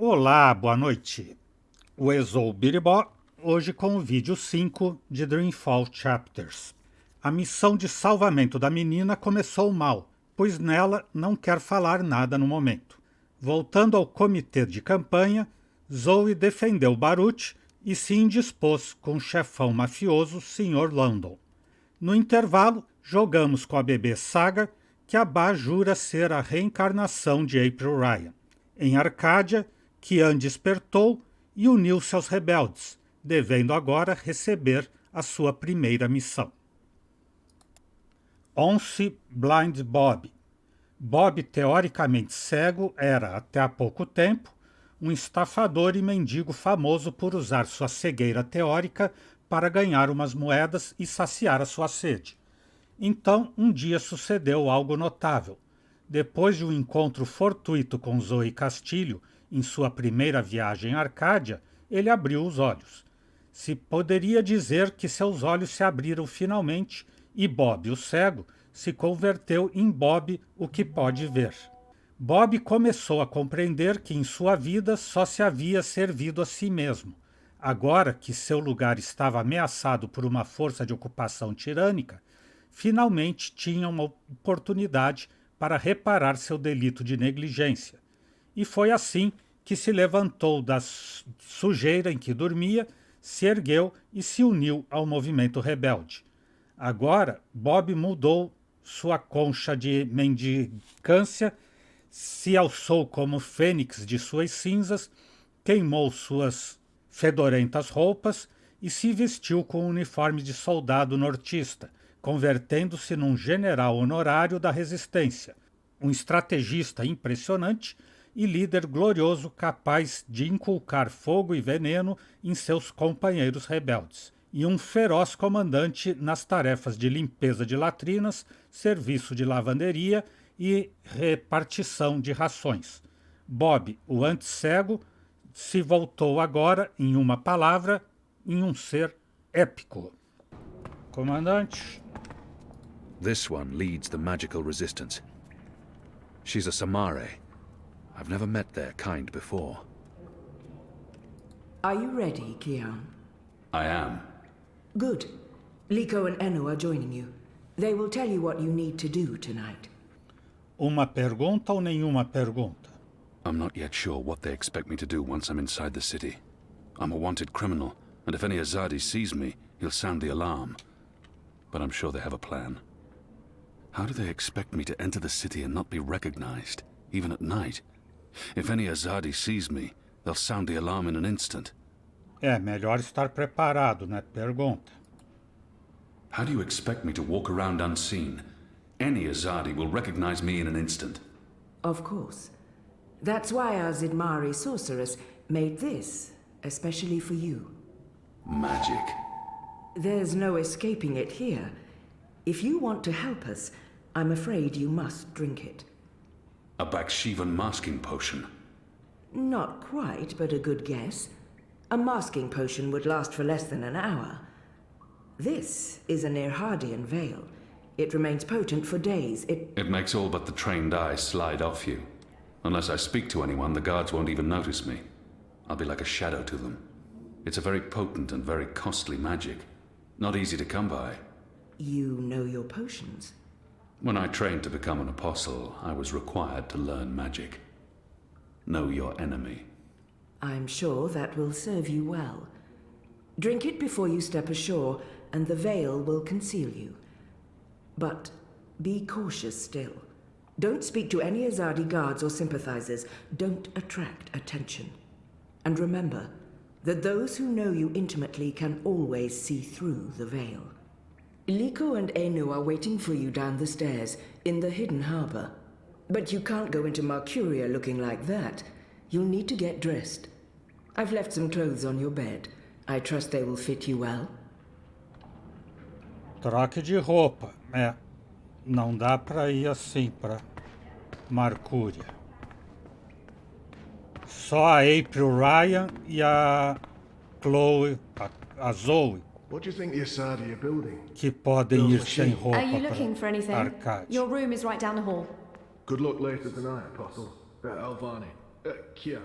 Olá, boa noite. O Exou Biribó, hoje com o vídeo 5 de Dreamfall Chapters. A missão de salvamento da menina começou mal, pois nela não quer falar nada no momento. Voltando ao comitê de campanha, Zoe defendeu Baruch e se indispôs com o chefão mafioso Sr. London. No intervalo, jogamos com a bebê Saga, que Abá jura ser a reencarnação de April Ryan. Em Arcádia, Kian despertou e uniu-se aos rebeldes, devendo agora receber a sua primeira missão. 11 Blind Bob. Bob, teoricamente cego, era, até há pouco tempo, um estafador e mendigo famoso por usar sua cegueira teórica para ganhar umas moedas e saciar a sua sede. Então, um dia sucedeu algo notável. Depois de um encontro fortuito com Zoe Castilho, em sua primeira viagem à Arcádia, ele abriu os olhos. Se poderia dizer que seus olhos se abriram finalmente e Bob, o cego, se converteu em Bob, o que pode ver. Bob começou a compreender que em sua vida só se havia servido a si mesmo. Agora que seu lugar estava ameaçado por uma força de ocupação tirânica, finalmente tinha uma oportunidade para reparar seu delito de negligência. E foi assim que se levantou da sujeira em que dormia, se ergueu e se uniu ao movimento rebelde. Agora, Bob mudou sua concha de mendicância, se alçou como fênix de suas cinzas, queimou suas fedorentas roupas e se vestiu com o uniforme de soldado nortista, convertendo-se num general honorário da resistência, um estrategista impressionante e líder glorioso capaz de inculcar fogo e veneno em seus companheiros rebeldes, e um feroz comandante nas tarefas de limpeza de latrinas, serviço de lavanderia e repartição de rações. Bob, o antes cego, se voltou agora, em uma palavra, em um ser épico. Comandante. This one leads the magical resistance. She's a Samare. I've never met their kind before. Are you ready, Kian? I am. Good. Liko and Enu are joining you. They will tell you what you need to do tonight. Uma pergunta ou nenhuma pergunta? I'm not yet sure what they expect me to do once I'm inside the city. I'm a wanted criminal, and if any Azadi sees me, he'll sound the alarm. But I'm sure they have a plan. How do they expect me to enter the city and not be recognized, even at night? If any Azadi sees me, they'll sound the alarm in an instant. É melhor estar preparado, né? Pergunta. How do you expect me to walk around unseen? Any Azadi will recognize me in an instant. Of course. That's why our Zidmari sorceress made this, especially for you. Magic. There's no escaping it here. If you want to help us, I'm afraid you must drink it. A Bakshivan masking potion. Not quite, but a good guess. A masking potion would last for less than an hour. This is an Irhadian veil. It remains potent for days. It makes all but the trained eyes slide off you. Unless I speak to anyone, the guards won't even notice me. I'll be like a shadow to them. It's a very potent and very costly magic. Not easy to come by. You know your potions? When I trained to become an apostle, I was required to learn magic. Know your enemy. I'm sure that will serve you well. Drink it before you step ashore, and the veil will conceal you. But be cautious still. Don't speak to any Azadi guards or sympathizers. Don't attract attention. And remember that those who know you intimately can always see through the veil. Liko and Enu are waiting for you down the stairs, in the hidden harbor. But you can't go into Mercuria looking like that. You'll need to get dressed. I've left some clothes on your bed. I trust they will fit you well. Troque de roupa. Não dá pra ir assim pra Mercúria. Só a April Ryan e a Chloe, a Zoe, What do you think the Asadi are building? que podem ir sem roupa Are you looking for pra anything? Arcádia. Your room is right down the hall. Good luck later tonight, Apostle. Alvani. Kia.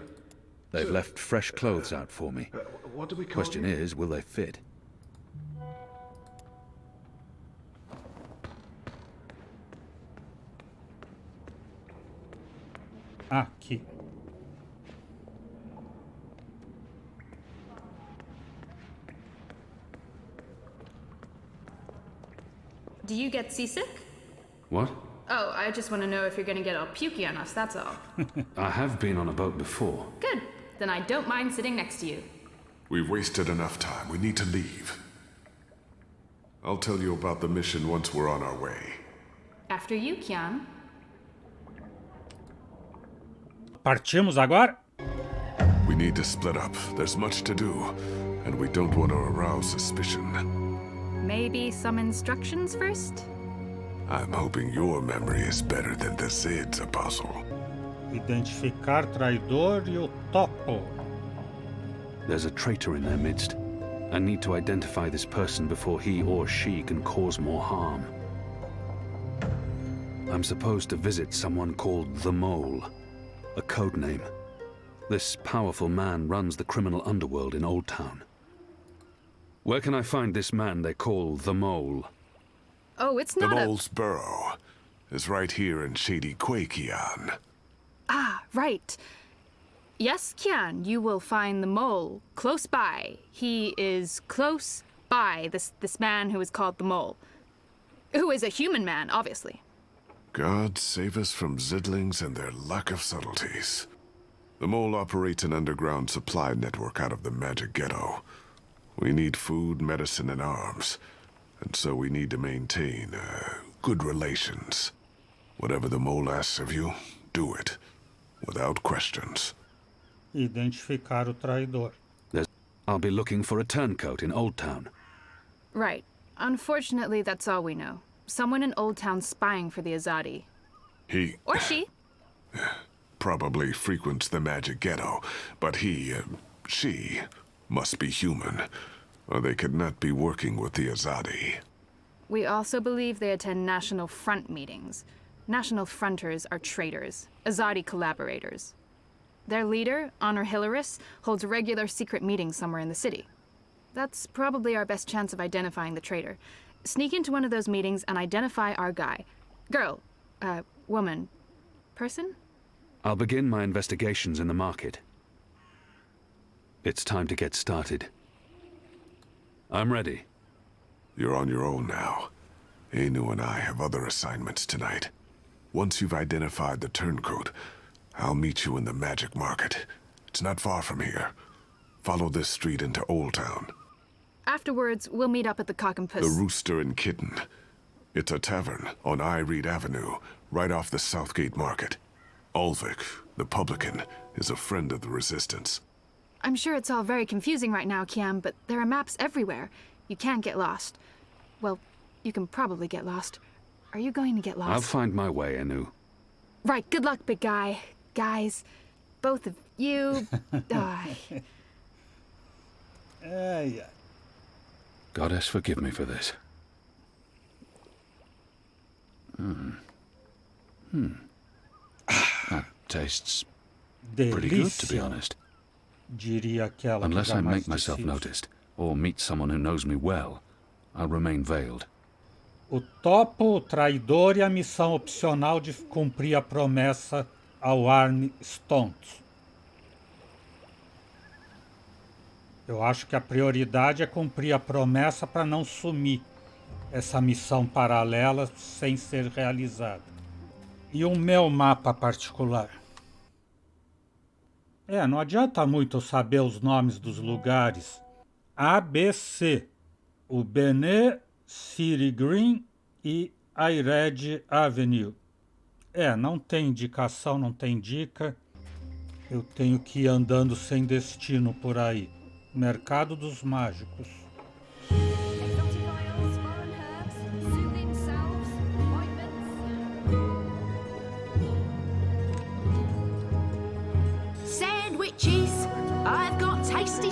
They've left fresh clothes out for me. What do we call Question you? is, will they fit? Aqui. Do you get seasick? What? Oh, I just want to know if you're gonna get all pukey on us, that's all. I have been on a boat before. Good. Then I don't mind sitting next to you. We've wasted enough time. We need to leave. I'll tell you about the mission once we're on our way. After you, Kian. Partimos agora? We need to split up. There's much to do, and we don't want to arouse suspicion. Maybe some instructions first? I'm hoping your memory is better than the Zid's, Apostle. Identificar traidor e o topo. There's a traitor in their midst. I need to identify this person before he or she can cause more harm. I'm supposed to visit someone called the Mole, a code name. This powerful man runs the criminal underworld in Old Town. Where can I find this man they call the Mole? Oh, it's The not Mole's burrow is right here in Shady Quakian. Ah, right. Yes, Kian, you will find the Mole close by. He is close by, this man who is called the Mole. Who is a human man, obviously. God save us from Zidlings and their lack of subtleties. The Mole operates an underground supply network out of the Magic Ghetto. We need food, medicine, and arms. And so we need to maintain good relations. Whatever the Mole asks of you, do it. Without questions. Identificar o traidor. I'll be looking for a turncoat in Old Town. Right. Unfortunately, that's all we know. Someone in Old Town spying for the Azadi. He Or she. probably frequents the Magic Ghetto, but she must be human, or they could not be working with the Azadi. We also believe they attend National Front meetings. National Fronters are traitors, Azadi collaborators. Their leader, Honor Hilaris, holds regular secret meetings somewhere in the city. That's probably our best chance of identifying the traitor. Sneak into one of those meetings and identify our guy. Girl, woman, person? I'll begin my investigations in the market. It's time to get started. I'm ready. You're on your own now. Anu and I have other assignments tonight. Once you've identified the turncoat, I'll meet you in the Magic Market. It's not far from here. Follow this street into Old Town. Afterwards, we'll meet up at the Cock and Puss. The Rooster and Kitten. It's a tavern on I Reed Avenue, right off the Southgate Market. Ulvik, the publican, is a friend of the Resistance. I'm sure it's all very confusing right now, Kiam, but there are maps everywhere. You can't get lost. Well, you can probably get lost. Are you going to get lost? I'll find my way, Anu. Right, good luck, big guy. Guys, both of you. Ai, ai. Goddess, forgive me for this. That tastes pretty good, to be Delícia, honest. diria aquela que Unless I jamais make myself decide. noticed, or meet someone who knows me well, I'll remain veiled. O topo, o traidor e a missão opcional de cumprir a promessa ao Arne Stonks. Eu acho que a prioridade é cumprir a promessa para não sumir essa missão paralela sem ser realizada. E o meu mapa particular? Não adianta muito eu saber os nomes dos lugares. ABC, o Benet City Green e Aired Avenue. Não tem indicação, não tem dica. Eu tenho que ir andando sem destino por aí. Mercado dos Mágicos. Exotic oils, foreign herbs, soothing salves, ointments. Sandwiches! I've got tasty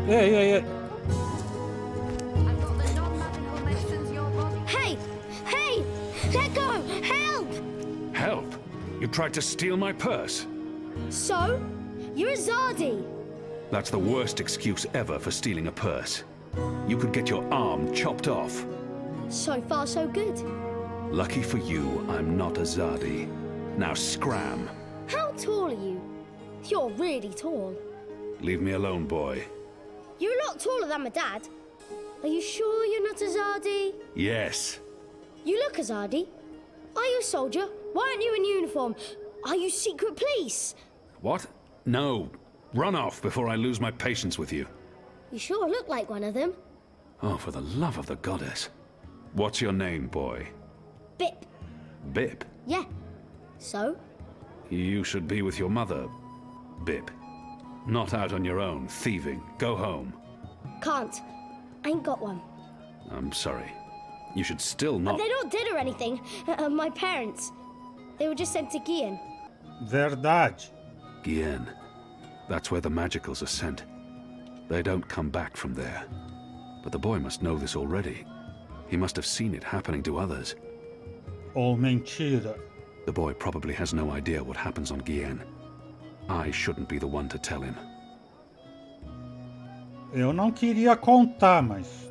Ei. I've got the non-magical medicines your body. Hey! Let go! Help! Help? You tried to steal my purse? So? You're a Zardi. That's the worst excuse ever for stealing a purse. You could get your arm chopped off. So far, so good. Lucky for you, I'm not a Zardi. Now scram. How tall are you? You're really tall. Leave me alone, boy. You're a lot taller than my dad. Are you sure you're not a Zardi? Yes. You look a Zardi. Are you a soldier? Why aren't you in uniform? Are you secret police? What? No. Run off before I lose my patience with you. You sure look like one of them. Oh, for the love of the goddess. What's your name, boy? Bip. Bip? Yeah. So? You should be with your mother, Bip. Not out on your own, thieving. Go home. Can't. Ain't got one. I'm sorry. You should still not... They're not dead or anything. My parents. They were just sent to Guian. Verdade. Guienne. That's where the magicals are sent. They don't come back from there. But the boy must know this already. He must have seen it happening to others. Ou mentira. The boy probably has no idea what happens on Guienne. I shouldn't be the one to tell him. Eu não queria contar, mas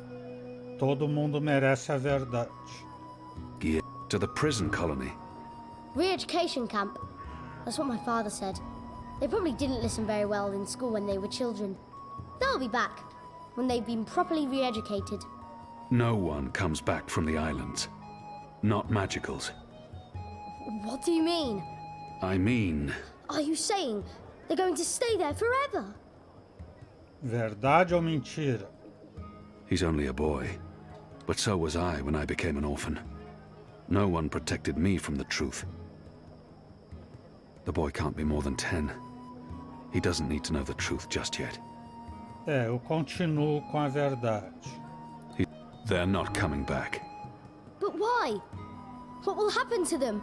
todo mundo merece a verdade. Guienne to the prison colony. Re-education camp. That's what my father said. They probably didn't listen very well in school when they were children. They'll be back when they've been properly re-educated. No one comes back from the islands. Not magicals. What do you mean? I mean... Are you saying they're going to stay there forever? Verdade ou mentira? He's only a boy. But so was I when I became an orphan. No one protected me from the truth. The boy can't be more than 10. He doesn't need to know the truth just yet. Eu continuo com a verdade. They're not coming back. But why? What will happen to them?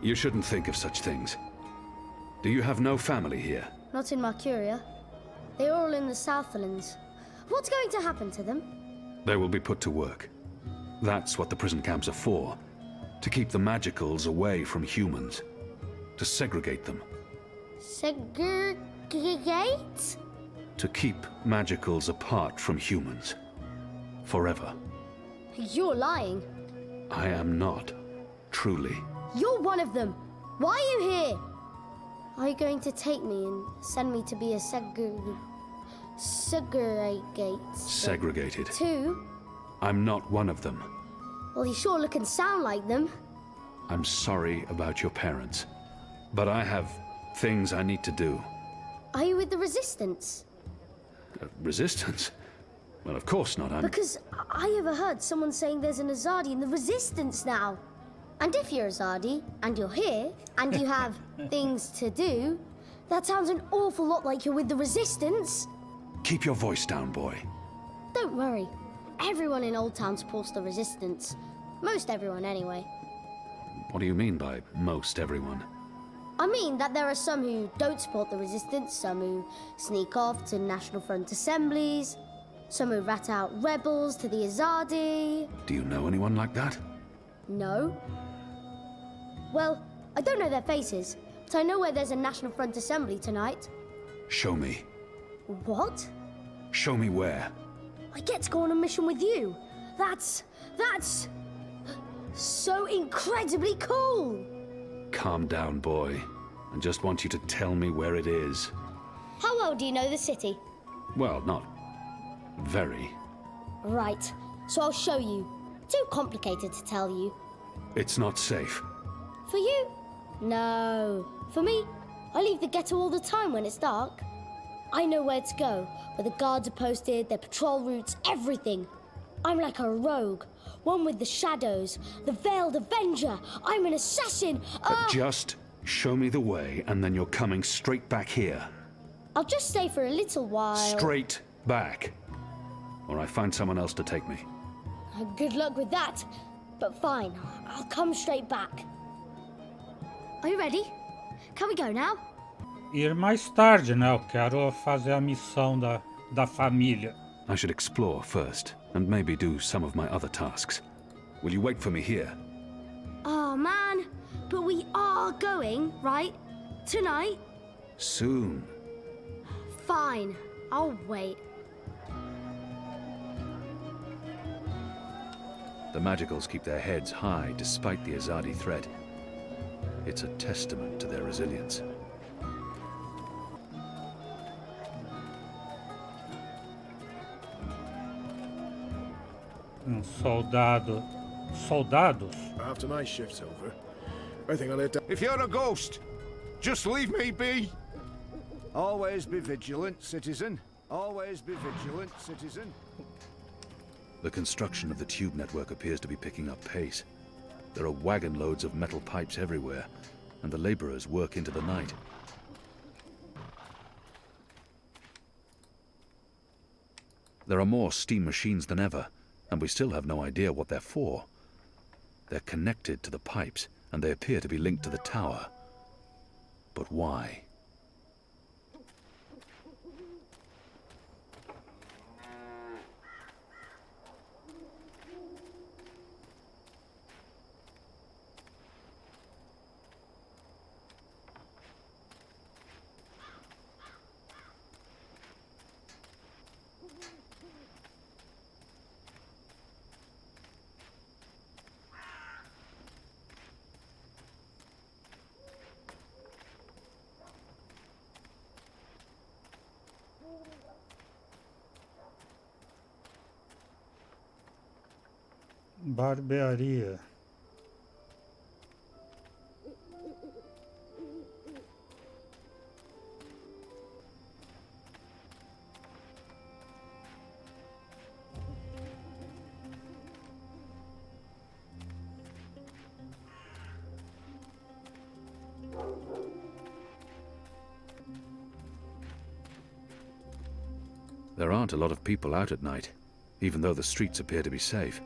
You shouldn't think of such things. Do you have no family here? Not in Mercuria. They're all in the Southlands. What's going to happen to them? They will be put to work. That's what the prison camps are for. To keep the magicals away from humans. To segregate them. Segregate? To keep magicals apart from humans. Forever. You're lying. I am not. Truly. You're one of them. Why are you here? Are you going to take me and send me to be a Segregated. Too? I'm not one of them. Well, you sure look and sound like them. I'm sorry about your parents. But I have things I need to do. Are you with the Resistance? Resistance? Well, of course not. Because I overheard someone saying there's an Azadi in the Resistance now. And if you're a Zardi, and you're here, and you have things to do, that sounds an awful lot like you're with the Resistance. Keep your voice down, boy. Don't worry. Everyone in Old Town supports the Resistance. Most everyone, anyway. What do you mean by most everyone? I mean that there are some who don't support the Resistance, some who sneak off to National Front assemblies, some who rat out rebels to the Azadi. Do you know anyone like that? No. Well, I don't know their faces, but I know where there's a National Front assembly tonight. Show me. What? Show me where. I get to go on a mission with you. That's so incredibly cool. Calm down, boy. I just want you to tell me where it is. How well do you know the city? Well, not very. Right, so I'll show you. Too complicated to tell you. It's not safe. For you? No. For me, I leave the ghetto all the time when it's dark. I know where to go, where the guards are posted, their patrol routes, everything. I'm like a rogue, one with the shadows, the Veiled Avenger. I'm an assassin. Just show me the way, and then you're coming straight back here. I'll just stay for a little while. Straight back. Or I find someone else to take me. Good luck with that. But fine, I'll come straight back. Are you ready? Can we go now? Ir mais tarde, né? Eu quero fazer a missão da família. I should explore first, and maybe do some of my other tasks. Will you wait for me here? Oh, man. But we are going, right? Tonight? Soon. Fine, I'll wait. The Magicals keep their heads high despite the Azadi threat. It's a testament to their resilience. Soldados? After my shift's over, I think I'll head down. If you're a ghost, just leave me be. Always be vigilant, citizen. Always be vigilant, citizen. The construction of the tube network appears to be picking up pace. There are wagon loads of metal pipes everywhere, and the laborers work into the night. There are more steam machines than ever, and we still have no idea what they're for. They're connected to the pipes, and they appear to be linked to the tower. But why? Barbearia. There aren't a lot of people out at night, even though the streets appear to be safe.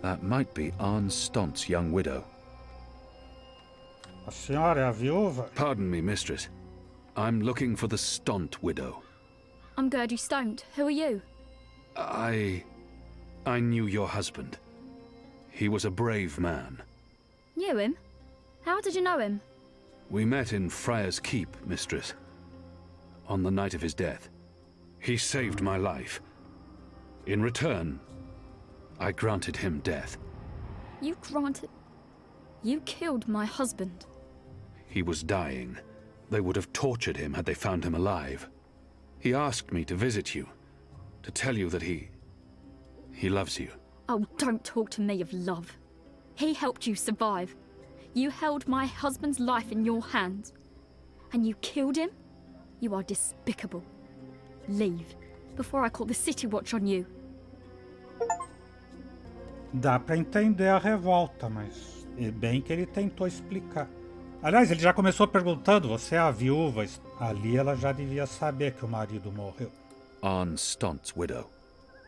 That might be Arne Stont's young widow. A senhora é a viúva? Pardon me, mistress. I'm looking for the Stant widow. I'm Gertie Stoned. Who are you? I knew your husband. He was a brave man. Knew him? How did you know him? We met in Friar's Keep, mistress. On the night of his death. He saved my life. In return, I granted him death. You granted... You killed my husband. He was dying. They would have tortured him had they found him alive. He asked me to visit you, to tell you that he loves you. Oh, don't talk to me of love. He helped you survive. You held my husband's life in your hands. And you killed him? You are despicable. Leave, before I call the City Watch on you. Dá pra entender a revolta, mas é bem que ele tentou explicar. Aliás, ele já começou perguntando, você é a viúva? Ali ela já devia saber que o marido morreu. Arne Stont's widow.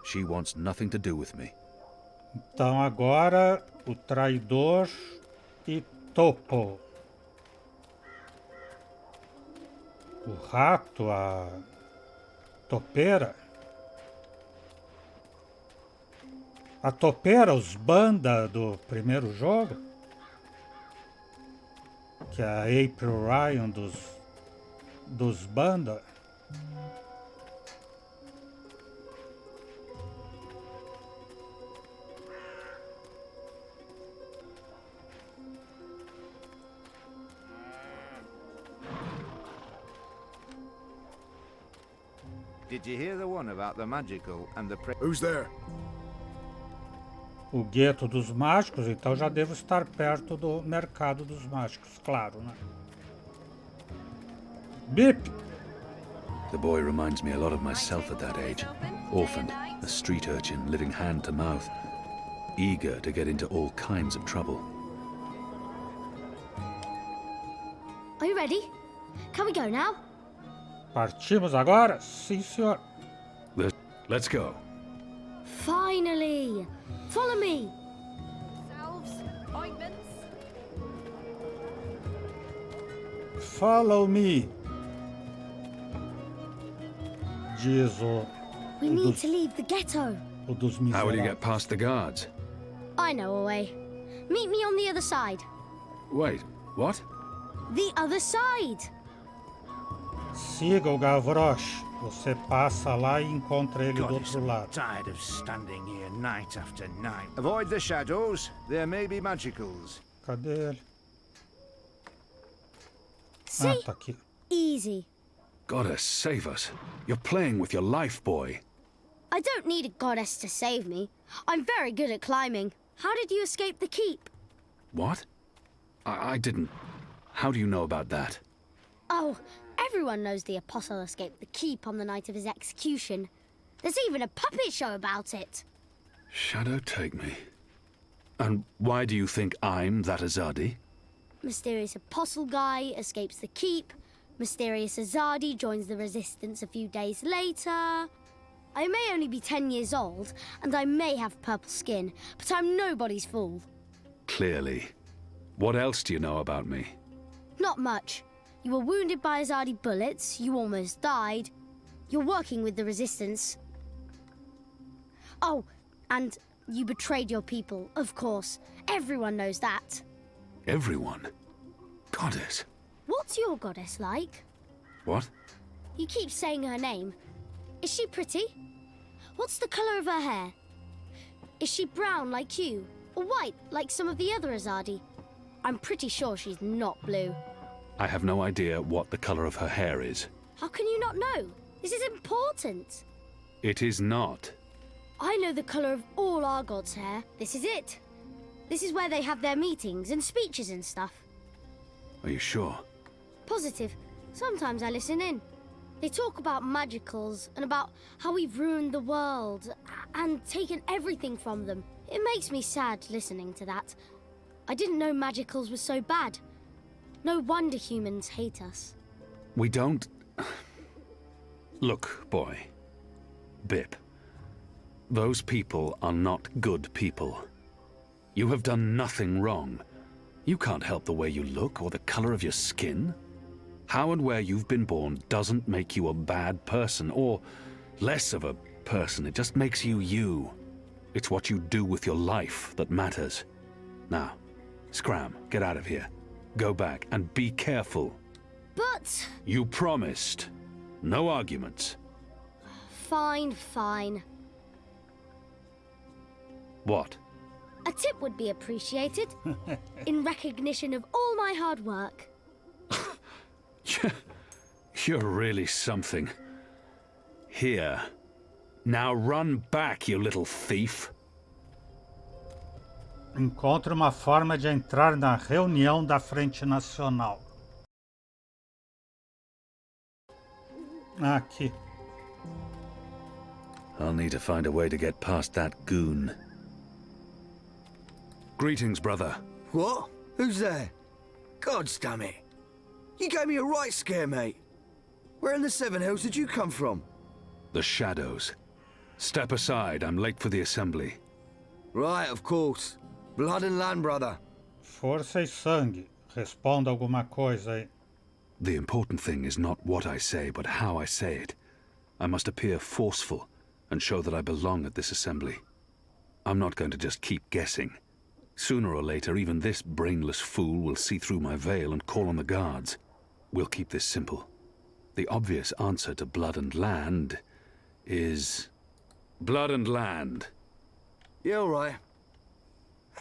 She wants nothing to do with me. Então agora, o traidor e Topo. O rato, a topeira. A topeira, os banda do primeiro jogo. Que é a April Ryan dos banda. Did you hear the one about the magical and the... Who's there? O gueto dos mágicos, então já devo estar perto do mercado dos mágicos, claro, né? Bip! The boy reminds me a lot of myself at that age. Orphaned, a street urchin living hand to mouth, eager to get into all kinds of trouble. Are you ready? Can we go now? Partimos agora? Sim, senhor. Let's go. Finally! Follow me! Salves, ointments. Follow me. Diz We need to leave the ghetto. o dos How will you miseráveis. get past the guards? I know a way. Meet me on the other side. Wait, what? The other side. Siga o Gavroche. Você passa lá e encontra ele do outro lado. Tired of standing here night after night. Avoid the shadows. There may be magicals. Cadê ele? See? Ah, tá aqui. Easy. Goddess, save us. You're playing with your life, boy. I don't need a goddess to save me. I'm very good at climbing. How did you escape the keep? What? I didn't... How do you know about that? Oh, everyone knows the apostle escaped the keep on the night of his execution. There's even a puppet show about it. Shadow take me. And why do you think I'm that Azadi? Mysterious apostle guy escapes the keep. Mysterious Azadi joins the resistance a few days later. I may only be 10 years old, and I may have purple skin, but I'm nobody's fool. Clearly. What else do you know about me? Not much. You were wounded by Azadi bullets, you almost died. You're working with the resistance. Oh, and you betrayed your people, of course. Everyone knows that. Everyone? Goddess. What's your goddess like? What? You keep saying her name. Is she pretty? What's the colour of her hair? Is she brown like you, or white like some of the other Azadi? I'm pretty sure she's not blue. I have no idea what the color of her hair is. How can you not know? This is important. It is not. I know the colour of all our gods' hair. This is it. This is where they have their meetings and speeches and stuff. Are you sure? Positive. Sometimes I listen in. They talk about magicals and about how we've ruined the world and taken everything from them. It makes me sad listening to that. I didn't know magicals were so bad. No wonder humans hate us. We don't... Look, boy. Bip. Those people are not good people. You have done nothing wrong. You can't help the way you look or the color of your skin. How and where you've been born doesn't make you a bad person or less of a person. It just makes you you. It's what you do with your life that matters. Now, scram, get out of here. Go back and be careful. But... You promised. No arguments. Fine, fine. What? A tip would be appreciated, in recognition of all my hard work. You're really something. Here. Now run back, you little thief. Encontre uma forma de entrar na reunião da Frente Nacional. Aqui. I'll need to find a way to get past that goon. Greetings, brother. What? Who's there? Gods damn it. You gave me a right scare, mate. Where in the Seven Hills did you come from? The shadows. Step aside, I'm late for the assembly. Right, of course. Blood and land, brother. Força e sangue. Responda alguma coisa aí. The important thing is not what I say, but how I say it. I must appear forceful and show that I belong at this assembly. I'm not going to just keep guessing. Sooner or later, even this brainless fool will see through my veil and call on the guards. We'll keep this simple. The obvious answer to blood and land is... blood and land. Yeah, all right.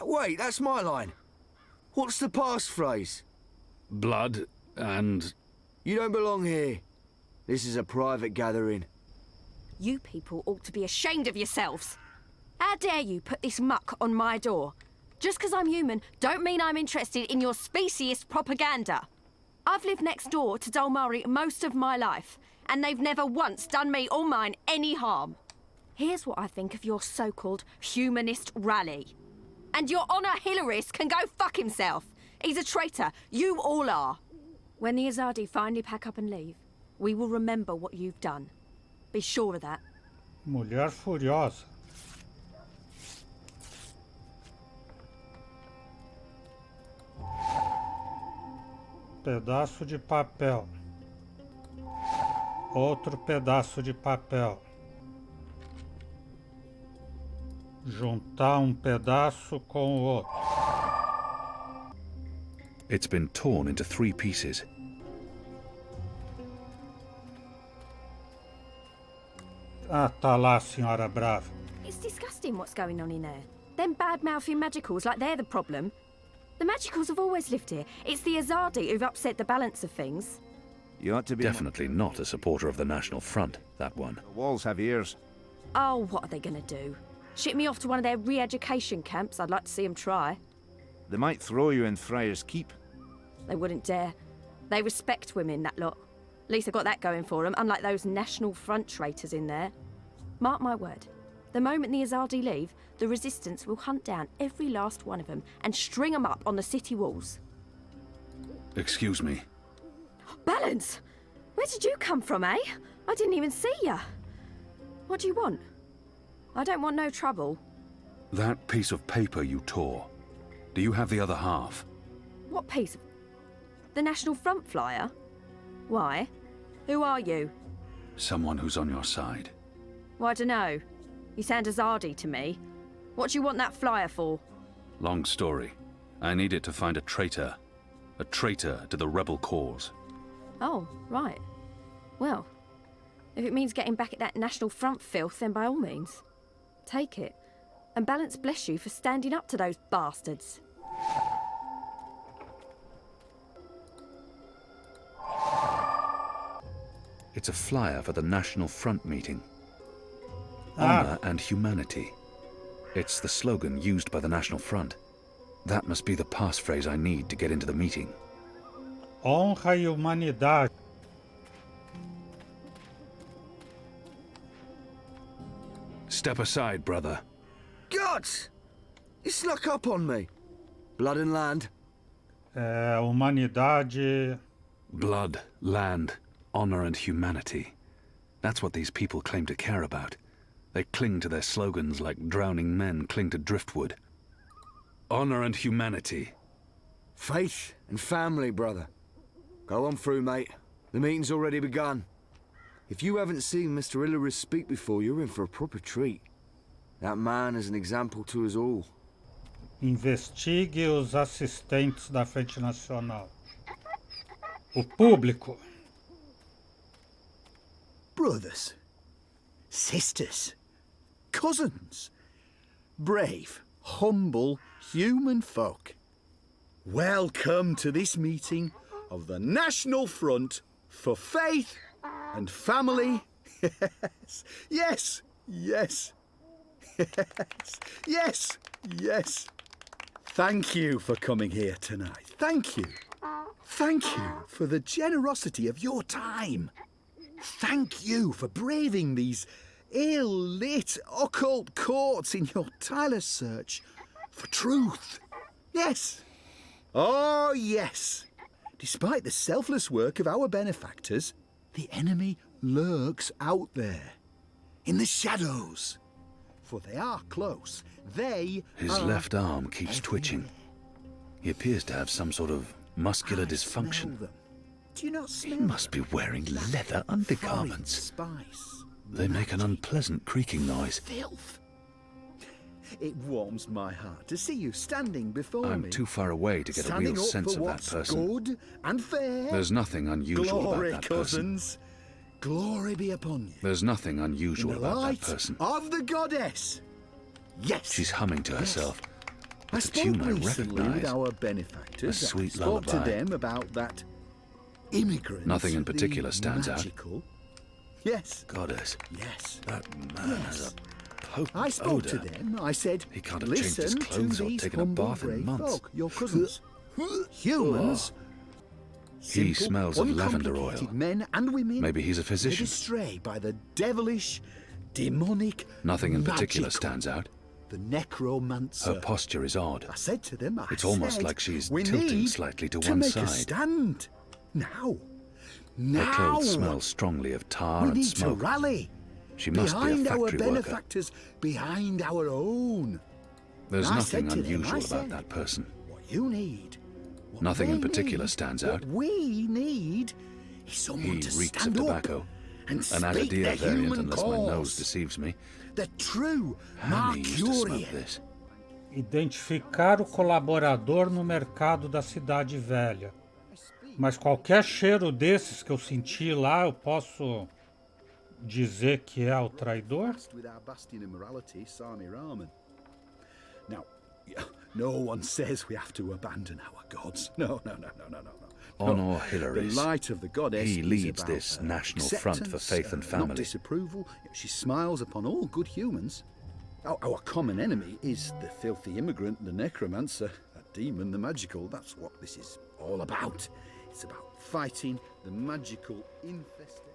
Wait, that's my line. What's the passphrase? Blood and... You don't belong here. This is a private gathering. You people ought to be ashamed of yourselves. How dare you put this muck on my door? Just because I'm human, don't mean I'm interested in your speciesist propaganda. I've lived next door to Dolmari most of my life, and they've never once done me or mine any harm. Here's what I think of your so-called humanist rally. And your Honor Hilarist can go fuck himself. He's a traitor. You all are. When the Azadi finally pack up and leave, we will remember what you've done. Be sure of that. Mulher furiosa. Pedaço de papel. Outro pedaço de papel. Juntar um pedaço com o outro. It's been torn into 3 pieces. Ah, tá lá, Senhora Brava. It's disgusting what's going on in there. Them bad-mouthing magicals like they're the problem. The magicals have always lived here. It's the Azadi who've upset the balance of things. You ought to be... Definitely not a supporter of the National Front, that one. The walls have ears. Oh, what are they going to do? Ship me off to one of their re-education camps? I'd like to see them try. They might throw you in Friar's Keep. They wouldn't dare. They respect women, that lot. At least they've got that going for them, unlike those National Front traitors in there. Mark my word. The moment the Azadi leave, the Resistance will hunt down every last one of them and string them up on the city walls. Excuse me. Balance! Where did you come from, eh? I didn't even see ya. What do you want? I don't want no trouble. That piece of paper you tore. Do you have the other half? What piece of... The National Front flyer? Why? Who are you? Someone who's on your side. Well, I dunno. You sound Azadi to me. What do you want that flyer for? Long story. I need it to find a traitor. A traitor to the rebel cause. Oh, right. Well, if it means getting back at that National Front filth, then by all means. Take it. And Balance bless you for standing up to those bastards. It's a flyer for the National Front meeting. Honor and humanity. It's the slogan used by the National Front. That must be the passphrase I need to get into the meeting. Honra e humanidade. Step aside, brother. Gods! You snuck up on me. Blood and land. Humanidade. Blood, land, honor and humanity. That's what these people claim to care about. They cling to their slogans like drowning men cling to driftwood. Honor and humanity. Faith and family, brother. Go on through, mate. The meeting's already begun. If you haven't seen Mr. Hilleris speak before, you're in for a proper treat. That man is an example to us all. Investigue os assistentes da Frente Nacional. O público. Brothers, sisters, cousins, brave, humble human folk. Welcome to this meeting of the National Front for Faith and Family. Yes, yes, yes, yes, yes. Thank you for coming here tonight. Thank you. Thank you for the generosity of your time. Thank you for braving these ill-lit occult courts in your tireless search for truth. Yes. Oh, yes. Despite the selfless work of our benefactors, the enemy lurks out there, in the shadows. For they are close. His left arm keeps twitching. He appears to have some sort of muscular dysfunction. Do you not smell He must be wearing leather undergarments. Spice. They make an unpleasant creaking noise. Filth. It warms my heart to see you standing before me. I'm too far away to get a real sense of that person. Good and fair. There's nothing unusual Glory, about that cousins. person. Glory be upon you. There's nothing unusual In the about light that person. of the goddess. Yes. She's humming to herself. I It's a spoke tune I recently recognize. with our benefactors. A sweet I spoke lullaby. to them about that immigrant. Nothing in particular the stands magical. out. Yes. Goddess. Yes. That man has a potent I spoke odor. to them. I said, He can't have changed his listen clothes to or these taken a humble bath in brave months. folk, your cousins. Humans. He simple, smells of lavender oil. uncomplicated Men and women. Maybe he's a led physician. astray by the devilish, demonic. Nothing in particular magical, stands out. The necromancer. Her posture is odd. I said to them, It's almost like she's we tilting need slightly to to one make side. a stand. Now. Her Now. clothes smell strongly of tar We and need smoke. to rally. She must be a behind our factory worker. benefactors, behind our own. There's I nothing said to them, unusual I about said, that person. What you need. What Nothing in they particular need, stands what out. we need is someone He to reeks stand of up tobacco. and An speak Adadir the variant human unless cause. my nose deceives me. The true Hammy used to smoke Mercurian. this. Identificar o colaborador no mercado da cidade velha. Mas qualquer cheiro desses que eu senti lá, eu posso dizer que é o traidor? Now, no one says we have to abandon our gods. No. Honor Hilarious. The light of the goddess He leads is about this national front for faith and not family. disapproval. She smiles upon all good humans. Our common enemy is the filthy immigrant, the necromancer, a demon, the magical. That's what this is all about. It's about fighting the magical infestation.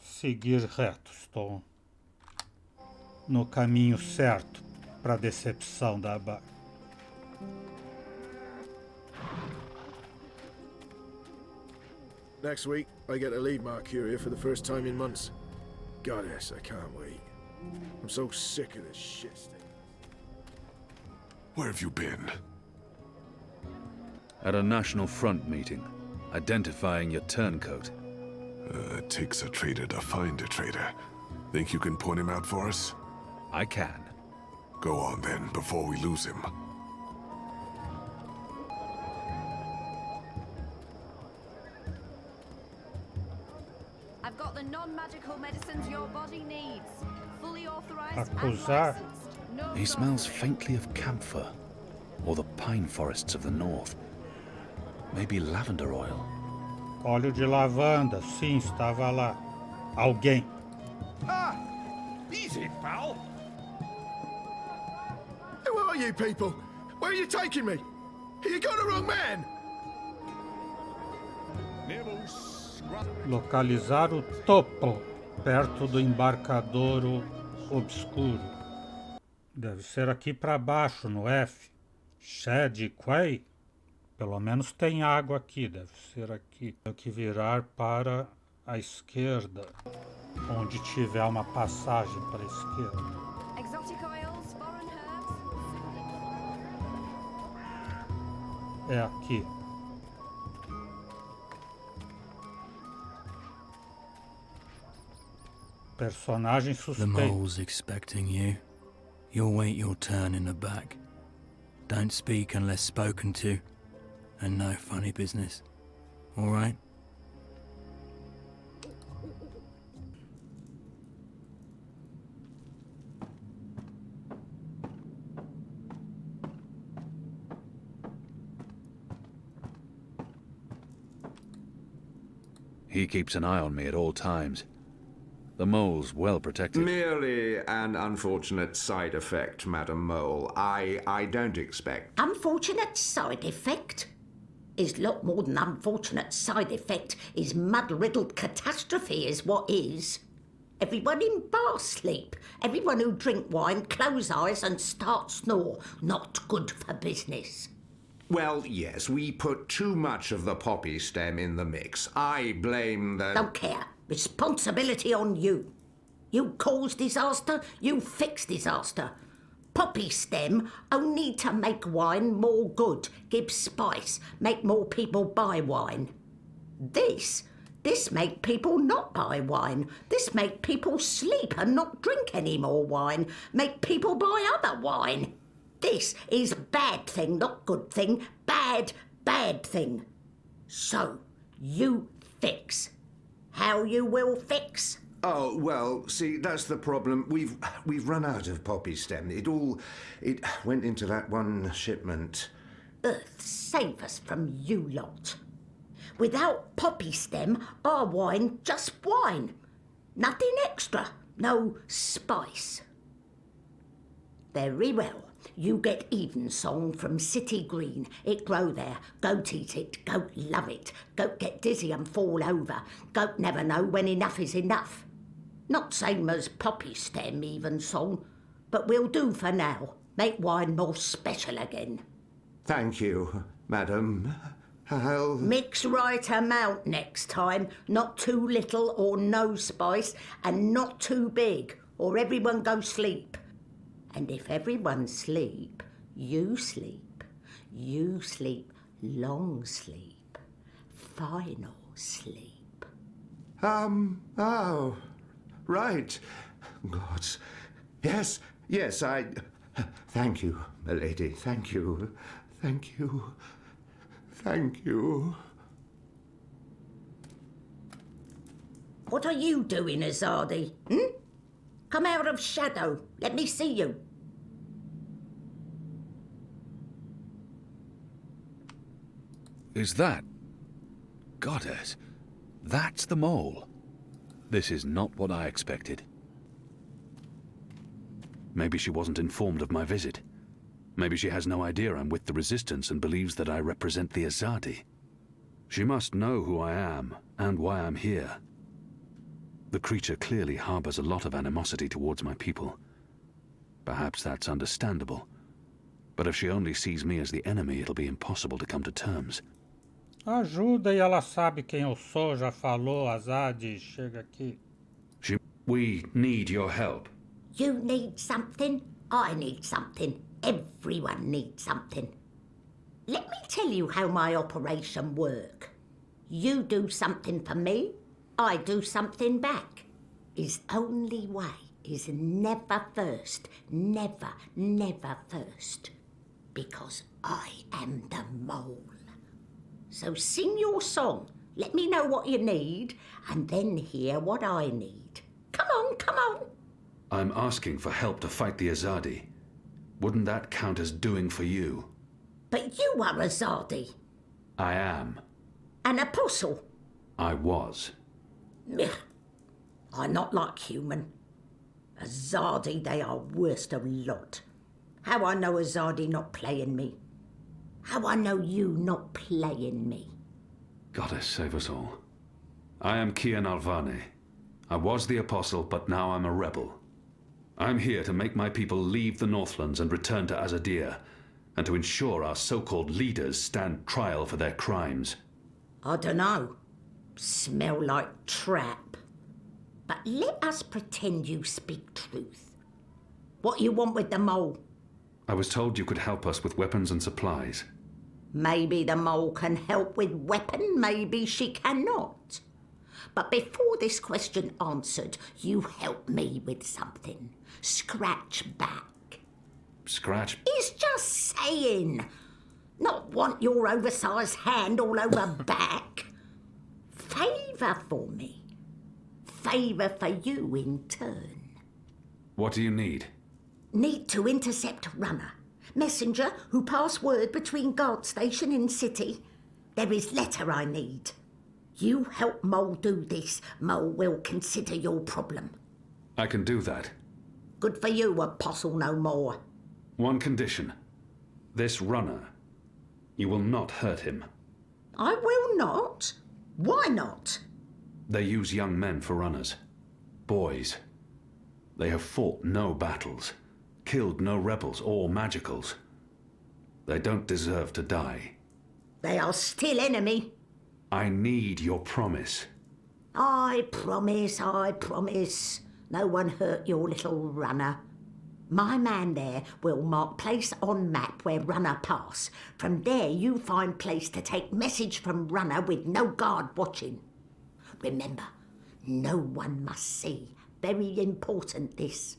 Seguir reto. Estou no caminho certo para a decepção da barca. Next week, I get to lead Mercuria for the first time in months. Goddess, I can't wait. I'm so sick of this shit stain. Where have you been? At a national front meeting, identifying your turncoat. It takes a traitor to find a traitor. Think you can point him out for us? I can. Go on then, before we lose him. I've got the non-magical medicines your body needs. Fully authorized and Acusar. licensed. No He smells faintly of camphor, or the pine forests of the north. Maybe lavender oil. Óleo de lavanda, sim, estava lá. Alguém. Ah! Easy, pal! Who are you people? Where are you taking me? You got the wrong man! Localizar o topo, perto do embarcadouro obscuro. Deve ser aqui para baixo, no F. Shed Quay. Pelo menos tem água aqui, deve ser aqui. Tenho que virar para a esquerda, onde tiver uma passagem para a esquerda. Exotic oils, foreign herbs. É aqui. Personagem The suspeito. mole's expecting you. You'll wait your turn in the back. Don't speak unless spoken to. And no funny business. All right? He keeps an eye on me at all times. The mole's well protected. Merely an unfortunate side effect, Madam Mole. I don't expect... Unfortunate side effect? Is lot more than unfortunate side effect. Is mud-riddled catastrophe is what is. Everyone in bar sleep. Everyone who drink wine close eyes and start snore. Not good for business. Well, yes, we put too much of the poppy stem in the mix. I blame the... Don't care. Responsibility on you. You cause disaster, you fix disaster. Poppy stem only to make wine more good, give spice, make more people buy wine. This make people not buy wine. This make people sleep and not drink any more wine. Make people buy other wine. This is bad thing, not good thing. Bad thing. So, you fix. How you will fix? Oh, well, see, that's the problem. We've run out of poppy stem. It went into that one shipment. Earth save us from you lot. Without poppy stem, our wine just wine. Nothing extra. No spice. Very well. You get evensong from City Green. It grow there. Goat eat it. Goat love it. Goat get dizzy and fall over. Goat never know when enough is enough. Not same as poppy stem evensong, but we'll do for now. Make wine more special again. Thank you, madam. I'll... Mix right amount next time. Not too little or no spice, and not too big, or everyone go sleep. And if everyone sleep, you sleep. You sleep long sleep. Final sleep. Oh, right. Gods. Yes, yes, Thank you, milady, thank you. Thank you. Thank you. What are you doing, Azadi? Come out of shadow. Let me see you. Is that... Goddess, that's the mole. This is not what I expected. Maybe she wasn't informed of my visit. Maybe she has no idea I'm with the Resistance and believes that I represent the Azadi. She must know who I am and why I'm here. The creature clearly harbors a lot of animosity towards my people. Perhaps that's understandable. But if she only sees me as the enemy, it'll be impossible to come to terms. Ajuda, e ela sabe quem eu sou, já falou, Azadi, chega aqui. We need your help. You need something, I need something, everyone needs something. Let me tell you how my operation work. You do something for me, I do something back. His only way is never first, never, never first. Because I am the mole. So sing your song, let me know what you need, and then hear what I need. Come on, come on. I'm asking for help to fight the Azadi. Wouldn't that count as doing for you? But you are Azadi. I am. An apostle. I was. I'm not like human. Azadi, they are worst of lot. How I know Azadi not playing me? How I know you not playing me? Goddess save us all. I am Kian Alvane. I was the apostle, but now I'm a rebel. I'm here to make my people leave the Northlands and return to Azadir, and to ensure our so-called leaders stand trial for their crimes. I dunno. Smell like trap. But let us pretend you speak truth. What you want with the mole? I was told you could help us with weapons and supplies. Maybe the mole can help with weapon, maybe she cannot. But before this question answered, you help me with something. Scratch back. Scratch? He's just saying. Not want your oversized hand all over back. Favour for me. Favour for you in turn. What do you need? Need to intercept Runner. Messenger who pass word between guard station and city. There is letter I need. You help Mole do this, Mole will consider your problem. I can do that. Good for you, apostle no more. One condition. This Runner. You will not hurt him. I will not? Why not? They use young men for runners. Boys. They have fought no battles, killed no rebels or magicals. They don't deserve to die. They are still enemy. I need your promise. I promise, I promise. No one hurt your little Runner. My man there will mark place on map where Runner pass. From there you find place to take message from Runner with no guard watching. Remember, no one must see. Very important this.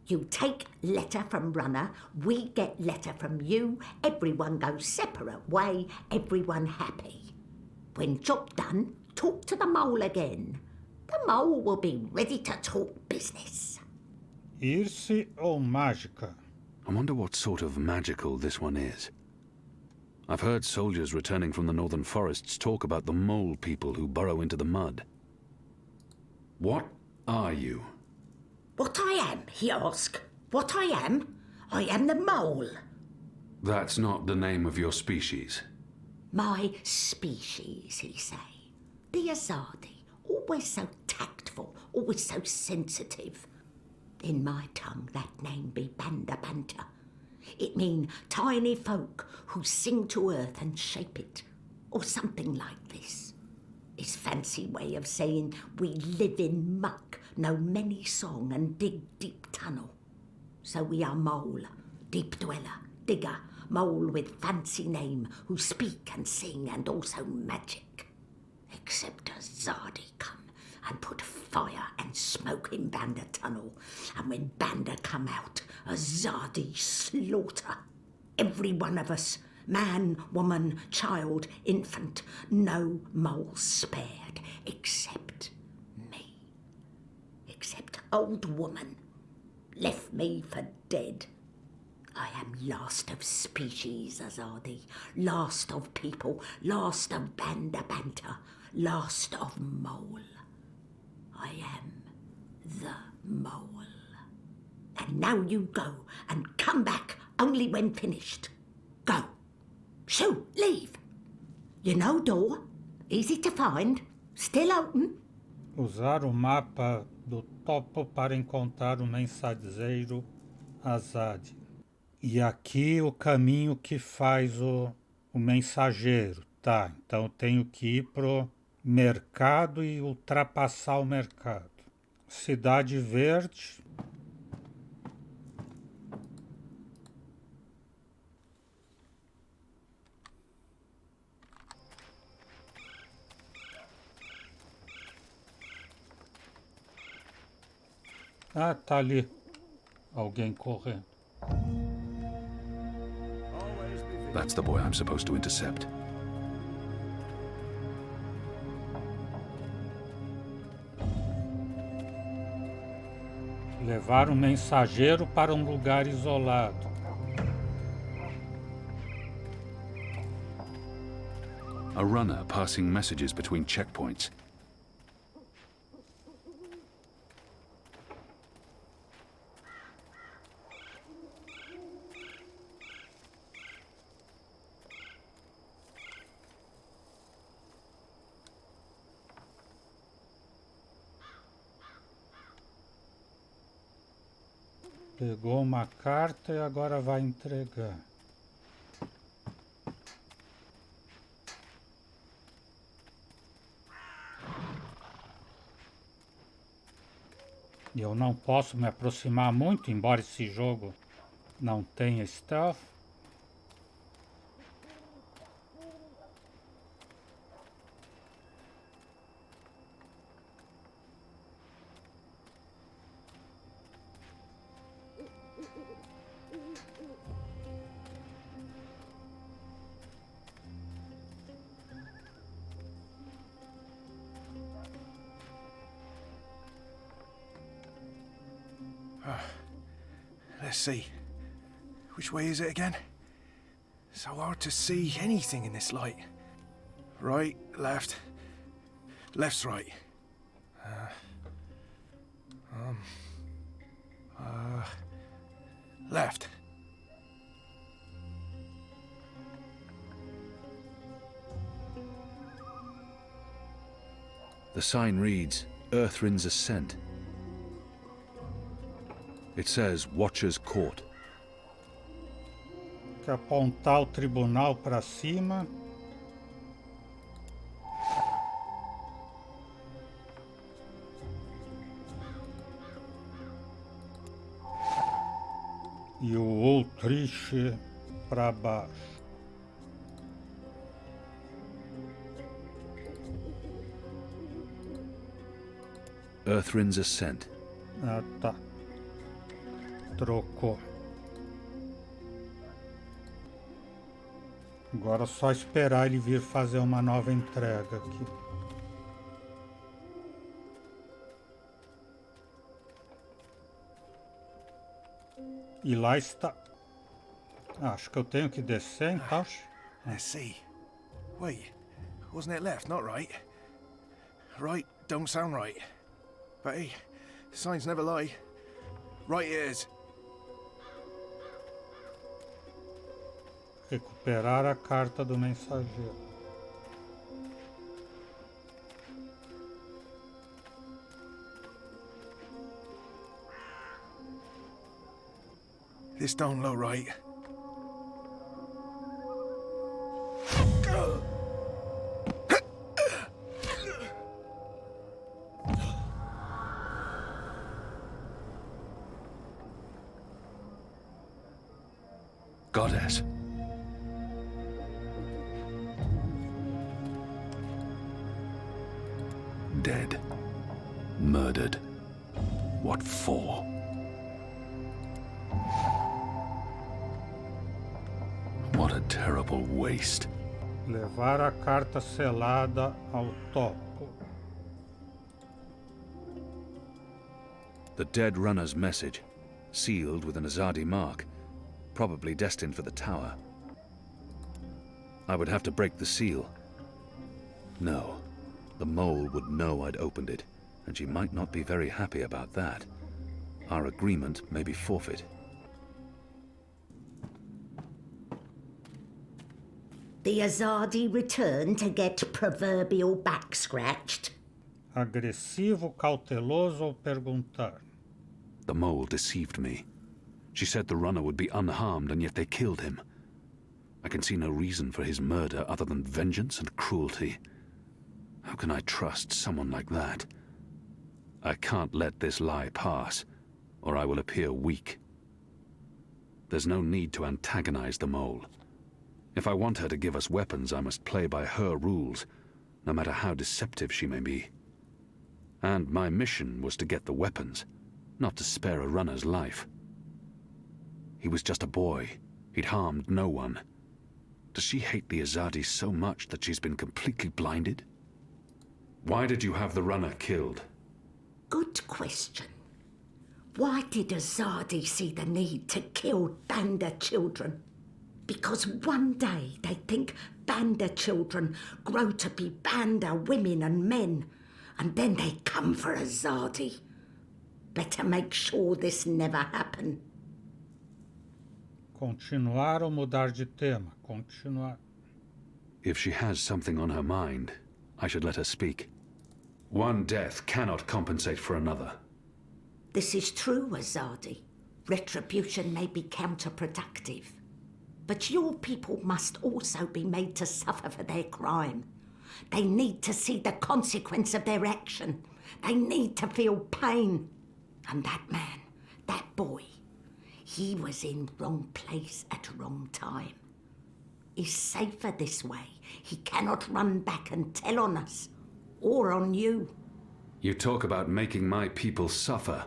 You take letter from Runner, we get letter from you, everyone goes separate way, everyone happy. When job done, talk to the mole again. The mole will be ready to talk business. Irse ou mágica? I wonder what sort of magical this one is. I've heard soldiers returning from the northern forests talk about the mole people who burrow into the mud. What are you? What I am, he asked. What I am? I am the mole. That's not the name of your species. My species, he say. The Azadi, always so tactful, always so sensitive. In my tongue that name be Banda Banta. It mean tiny folk who sing to earth and shape it. or something like this. His fancy way of saying we live in muck, know many song and dig deep tunnel. So we are mole, deep dweller, digger, mole with fancy name, who speak and sing and also magic. Except a Zardi come and put fire and smoke in Banda tunnel, and when Banda come out, a Zardi slaughter. Every one of us, man, woman, child, infant, no mole spared, except me. Except old woman, left me for dead. I am last of species, Azadi, last of people, last of Banda Banta, last of mole. I am the mole. And now you go and come back only when finished. Go. Shoo, leave. You know door, easy to find, still open. Usar o mapa do topo para encontrar o mensageiro Azad. E aqui o caminho que faz o mensageiro. Tá, então eu tenho que ir pro mercado e ultrapassar o mercado. Cidade Verde. Ah, tá ali. Alguém correndo. That's the boy I'm supposed to intercept. Levar um mensageiro para um lugar isolado. A runner passing messages between checkpoints. Pegou uma carta e agora vai entregar. Eu não posso me aproximar muito, embora esse jogo não tenha stealth. Let's see. Which way is it again? So hard to see anything in this light. Right, left. Left's right. Left. The sign reads, Earthrin's Ascent. It says Watcher's Court. Que apontar o tribunal para cima. E o Ultrich para baixo. Earthrin's Ascent. Ah, tá. Trocou. Agora é só esperar ele vir fazer uma nova entrega aqui. E lá está. Acho que eu tenho que descer, então. Let's see. Wait, wasn't it left, not right? Right don't sound right. But hey, signs never lie. Right it is. Recuperar a carta do mensageiro. This don't look right. goddess. Dead. Murdered. What for? What a terrible waste. Levar a carta selada ao topo. The dead runner's message, sealed with an Azadi mark, probably destined for the tower. I would have to break the seal. No, the mole would know I'd opened it, and she might not be very happy about that. Our agreement may be forfeit. The Azadi return to get proverbial back scratched. Agressivo, cauteloso ou perguntar. The mole deceived me. She said the runner would be unharmed, and yet they killed him. I can see no reason for his murder other than vengeance and cruelty. How can I trust someone like that? I can't let this lie pass, or I will appear weak. There's no need to antagonize the mole. If I want her to give us weapons, I must play by her rules, no matter how deceptive she may be. And my mission was to get the weapons, not to spare a runner's life. He was just a boy. He'd harmed no one. Does she hate the Azadi so much that she's been completely blinded? Why did you have the runner killed? Good question. Why did Azadi see the need to kill Banda children? Because one day they think Banda children grow to be Banda women and men, and then they come for Azadi. Better make sure this never happen. Continuar ou mudar de tema? Continuar. If she has something on her mind, I should let her speak. One death cannot compensate for another. This is true, Azadi. Retribution may be counterproductive. But your people must also be made to suffer for their crime. They need to see the consequence of their action. They need to feel pain. And that man, that boy, he was in wrong place at wrong time. He's safer this way. He cannot run back and tell on us, or on you. You talk about making my people suffer,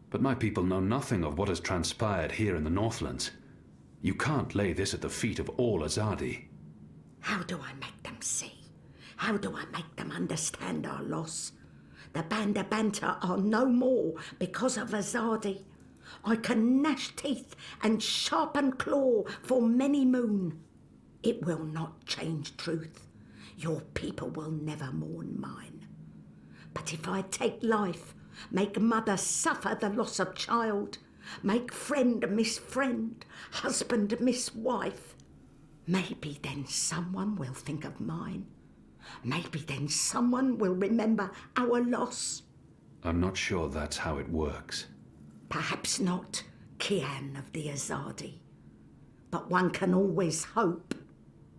but my people know nothing of what has transpired here in the Northlands. You can't lay this at the feet of all Azadi. How do I make them see? How do I make them understand our loss? The Banda Banta are no more because of Azadi. I can gnash teeth and sharpen claw for many moon. It will not change truth. Your people will never mourn mine. But if I take life, make mother suffer the loss of child, make friend miss friend, husband miss wife, maybe then someone will think of mine. Maybe then someone will remember our loss. I'm not sure that's how it works. Perhaps not, Kian of the Azadi. But one can always hope.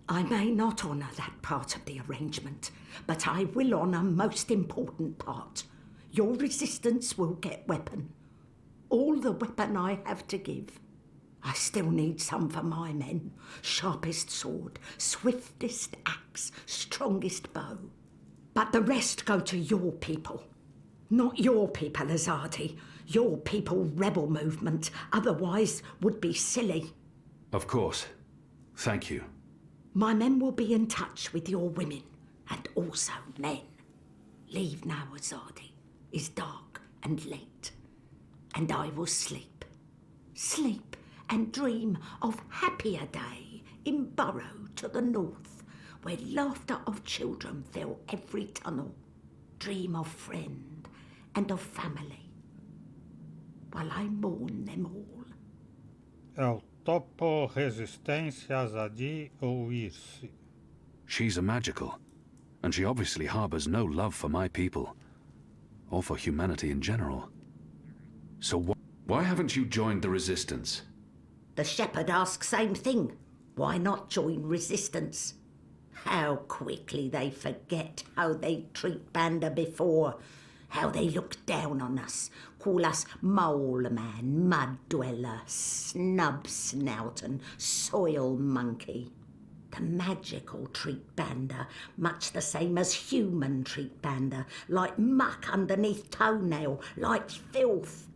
I may not honour that part of the arrangement, but I will honour most important part. Your resistance will get weapon. All the weapon I have to give. I still need some for my men. Sharpest sword, swiftest axe, strongest bow. But the rest go to your people. Not your people, Azadi. Your people rebel movement, otherwise would be silly. Of course. Thank you. My men will be in touch with your women, and also men. Leave now, Azadi. It's dark and late, and I will sleep. Sleep and dream of happier day in Burrow to the north, where laughter of children fill every tunnel. Dream of friend and of family, while I mourn them all. El topo, resistência, Azadi ou Irsi? She's a magical, and she obviously harbors no love for my people, or for humanity in general. So why haven't you joined the resistance? The shepherd asks same thing. Why not join resistance? How quickly they forget how they treat Banda before. How they look down on us, call us mole man, mud dweller, snub snout and soil monkey. The magical treat Banda, much the same as human treat Banda, like muck underneath toenail, like filth.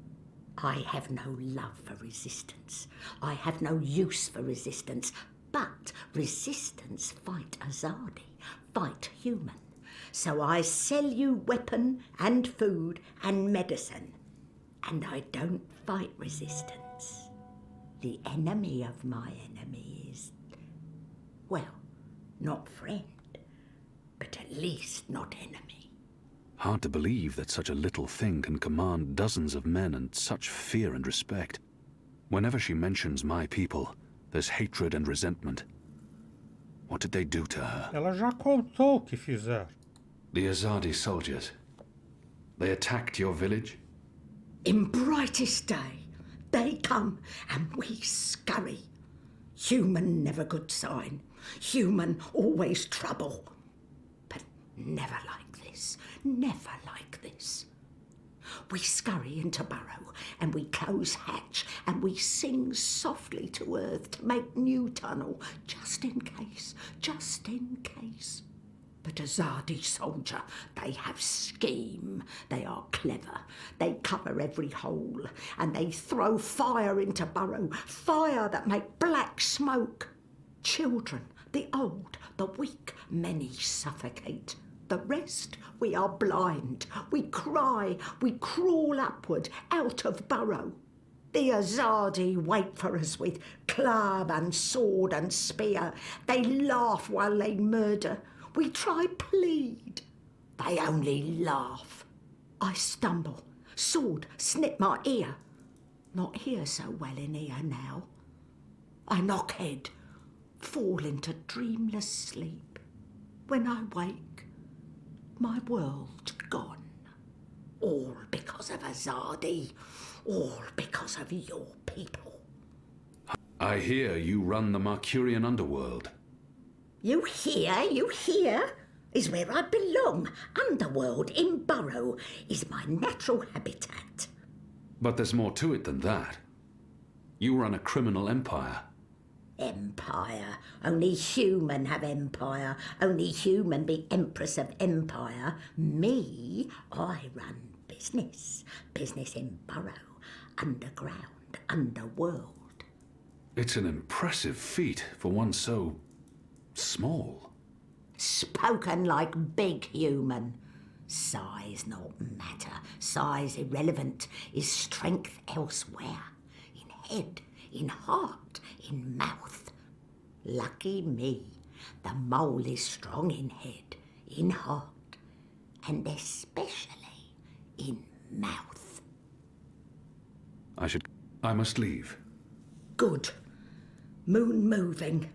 I have no love for resistance. I have no use for resistance. But resistance fight Azadi, fight human. So I sell you weapon and food and medicine. And I don't fight resistance. The enemy of my enemy is, well, not friend, but at least not enemy. Hard to believe that such a little thing can command dozens of men and such fear and respect. Whenever she mentions my people, there's hatred and resentment. What did they do to her? Ela já contou o que fizeram. The Azadi soldiers. They attacked your village? In brightest day, they come and we scurry. Human never good sign. Human always trouble. But never like this. Never like this. We scurry into burrow and we close hatch and we sing softly to earth to make new tunnel, just in case, just in case. But Azadi soldier, they have scheme. They are clever. They cover every hole and they throw fire into burrow, fire that make black smoke. Children, the old, the weak, many suffocate. The rest, we are blind. We cry, we crawl upward, out of burrow. The Azadi wait for us with club and sword and spear. They laugh while they murder. We try plead. They only laugh. I stumble. Sword snip my ear. Not hear so well in ear now. I knock head. Fall into dreamless sleep. When I wake, my world's gone. All because of Azadi. All because of your people. I hear you run the Mercurian underworld. You hear, is where I belong. Underworld in burrow is my natural habitat. But there's more to it than that. You run a criminal empire. Empire. Only human have empire. Only human be empress of empire. Me, I run business. Business in burrow, underground, underworld. It's an impressive feat for one so small. Spoken like big human. Size not matter. Size irrelevant. Is strength elsewhere. In head, in heart, in mouth. Lucky me. The mole is strong in head, in heart, and especially in mouth. I must leave. Good. Moon moving.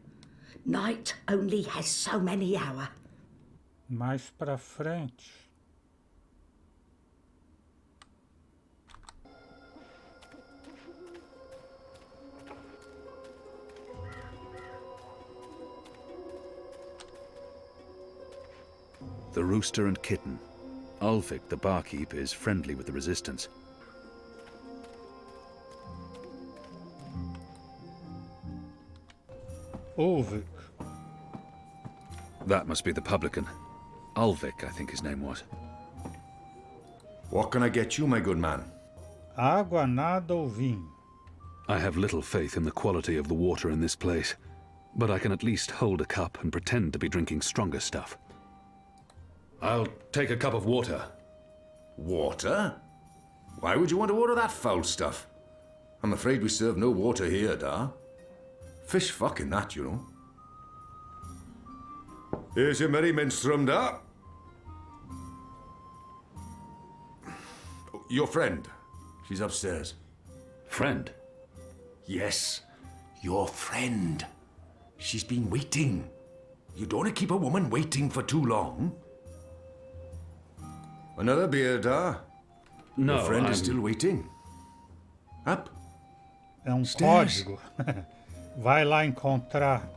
Night only has so many hours. Mais pra frente. The rooster and kitten. Ulvik, the barkeep, is friendly with the resistance. Ulvik. That must be the publican. Ulvik, I think his name was. What can I get you, my good man? Água, nada ou vinho? I have little faith in the quality of the water in this place, but I can at least hold a cup and pretend to be drinking stronger stuff. I'll take a cup of water. Water? Why would you want to order that foul stuff? I'm afraid we serve no water here, da. Fish fucking that, you know. Here's your merry minstrel, da. Your friend. She's upstairs. Friend? Yes, your friend. She's been waiting. You don't want to keep a woman waiting for too long. Another beer, da? No, your friend is still waiting. Up. É um Stairs. código. Vai lá encontrar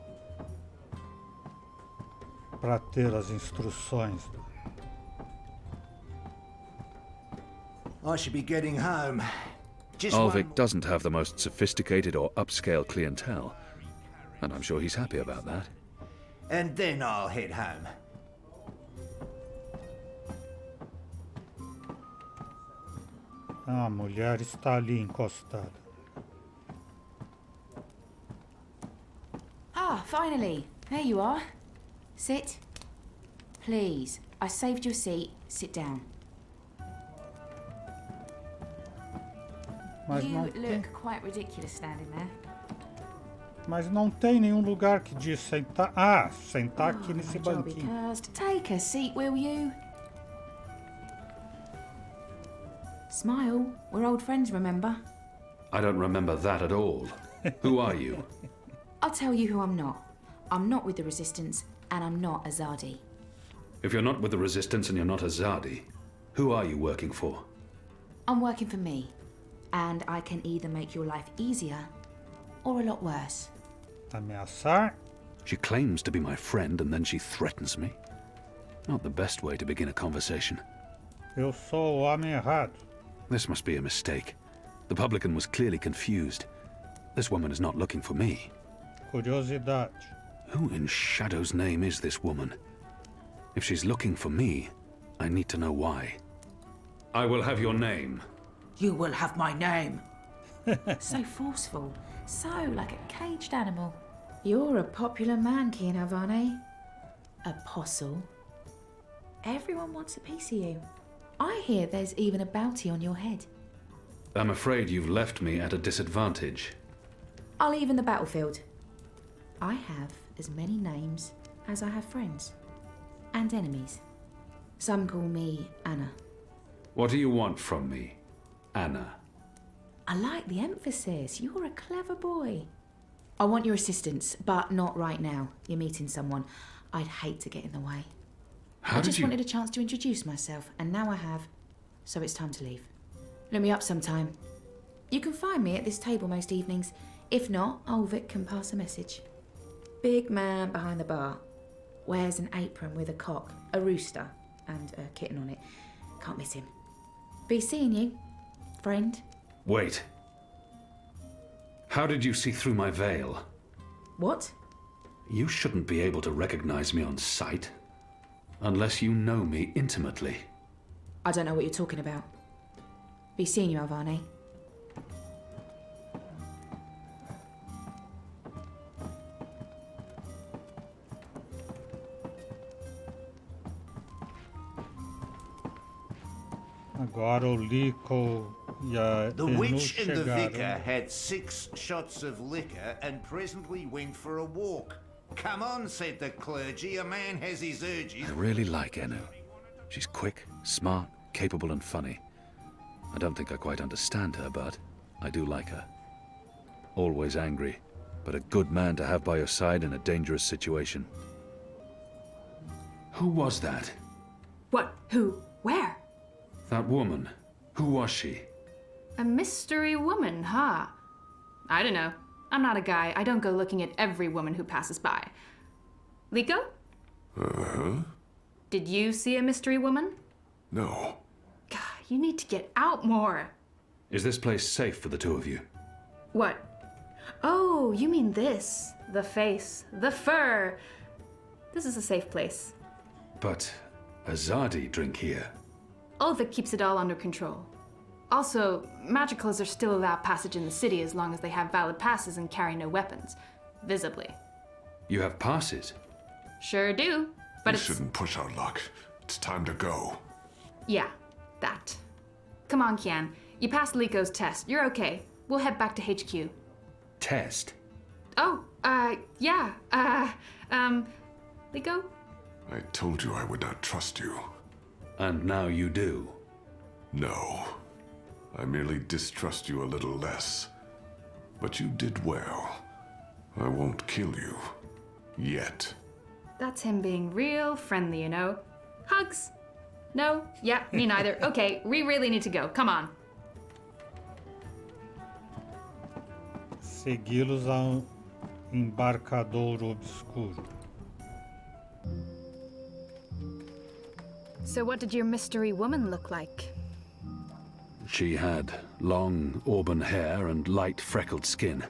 para ter as instruções. I should be getting home. Alvik doesn't have the most sophisticated or upscale clientele, and I'm sure he's happy about that. And then I'll head home. A mulher está ali encostada. Ah, finally. There you are. Sit. Please. I saved your seat. Sit down. Mas You não look tem, quite ridiculous standing there. mas não tem nenhum lugar que diz sentar. Ah, sentar aqui nesse Jobby banquinho. cursed. Take a seat, will you? Smile. We're old friends, remember? I don't remember that at all. Who are you? I'll tell you who I'm not. I'm not with the Resistance, and I'm not Azadi. If you're not with the Resistance and you're not Azadi, who are you working for? I'm working for me, and I can either make your life easier or a lot worse. Ameaçar? She claims to be my friend and then she threatens me. Not the best way to begin a conversation. Eu sou o homem errado. This must be a mistake. The publican was clearly confused. This woman is not looking for me. Curiosidade. Who in Shadow's name is this woman? If she's looking for me, I need to know why. I will have your name. You will have my name. So forceful. So like a caged animal. You're a popular man, Kian Havane. Apostle. Everyone wants a piece of you. I hear there's even a bounty on your head. I'm afraid you've left me at a disadvantage. I'll even the battlefield. I have as many names as I have friends. And enemies. Some call me Anna. What do you want from me, Anna? I like the emphasis. You're a clever boy. I want your assistance, but not right now. You're meeting someone. I'd hate to get in the way. I just wanted a chance to introduce myself, and now I have. So it's time to leave. Look me up sometime. You can find me at this table most evenings. If not, Ulvik can pass a message. Big man behind the bar. Wears an apron with a cock, a rooster, and a kitten on it. Can't miss him. Be seeing you, friend. Wait. How did you see through my veil? What? You shouldn't be able to recognize me on sight. Unless you know me intimately. I don't know what you're talking about. Be seeing you, Alvane. Agora o Lico e a The Enu witch and the chegaram. vicar had 6 shots of liquor and presently went for a walk. Come on, said the clergy, a man has his urges. I really like Enu. She's quick, smart, capable and funny. I don't think I quite understand her, but I do like her. Always angry, but a good man to have by your side in a dangerous situation. Who was that? What? Who? Where? That woman. Who was she? A mystery woman, huh? I don't know. I'm not a guy. I don't go looking at every woman who passes by. Liko? Uh-huh. Did you see a mystery woman? No. God, you need to get out more. Is this place safe for the two of you? What? Oh, you mean this. The face. The fur. This is a safe place. But Azadi drink here. Ulvik keeps it all under control. Also, magicals are still allowed passage in the city as long as they have valid passes and carry no weapons. Visibly. You have passes? Sure do, but We it's... shouldn't push our luck. It's time to go. Yeah, that. Come on, Kian. You passed Liko's test. You're okay. We'll head back to HQ. Test? Oh, yeah. Liko? I told you I would not trust you. And now you do? No. I merely distrust you a little less. But you did well. I won't kill you. Yet. That's him being real friendly, you know. Hugs? No? Yeah, me neither. Okay, we really need to go. Come on. Segui-los a embarcadouro obscuro. So what did your mystery woman look like? She had long auburn hair and light freckled skin.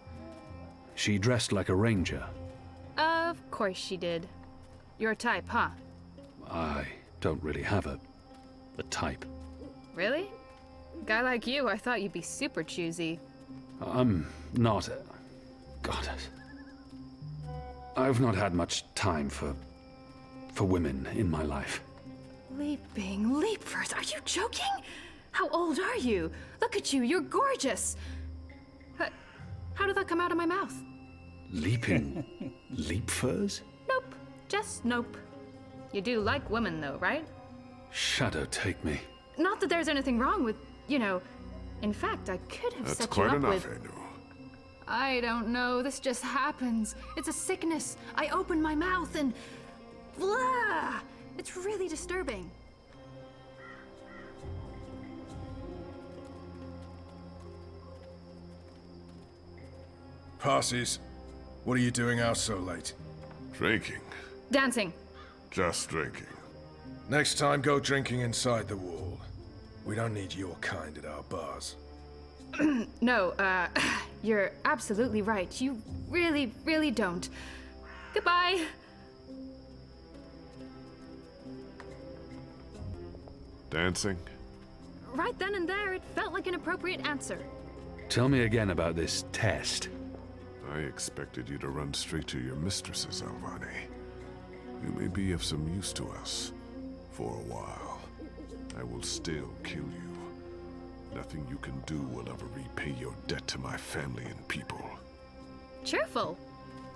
She dressed like a ranger. Of course she did. Your type, huh? I don't really have a type. Really? Guy like you, I thought you'd be super choosy. I'm not... God. I've not had much time for women in my life. Leapers, are you joking? How old are you? Look at you, you're gorgeous. How did that come out of my mouth? Leaping leapfurs? Nope, just nope. You do like women though, right? Shadow take me. Not that there's anything wrong with, you know... In fact, I could have set you up with... That's quite enough, Anu. I don't know, this just happens. It's a sickness. I open my mouth and... Blah! It's really disturbing. Parsies, what are you doing out so late? Drinking. Dancing. Just drinking. Next time, go drinking inside the wall. We don't need your kind at our bars. No, you're absolutely right. You really, really don't. Goodbye. Dancing? Right then and there, it felt like an appropriate answer. Tell me again about this test. I expected you to run straight to your mistresses, Alvani. You may be of some use to us. For a while. I will still kill you. Nothing you can do will ever repay your debt to my family and people. Cheerful.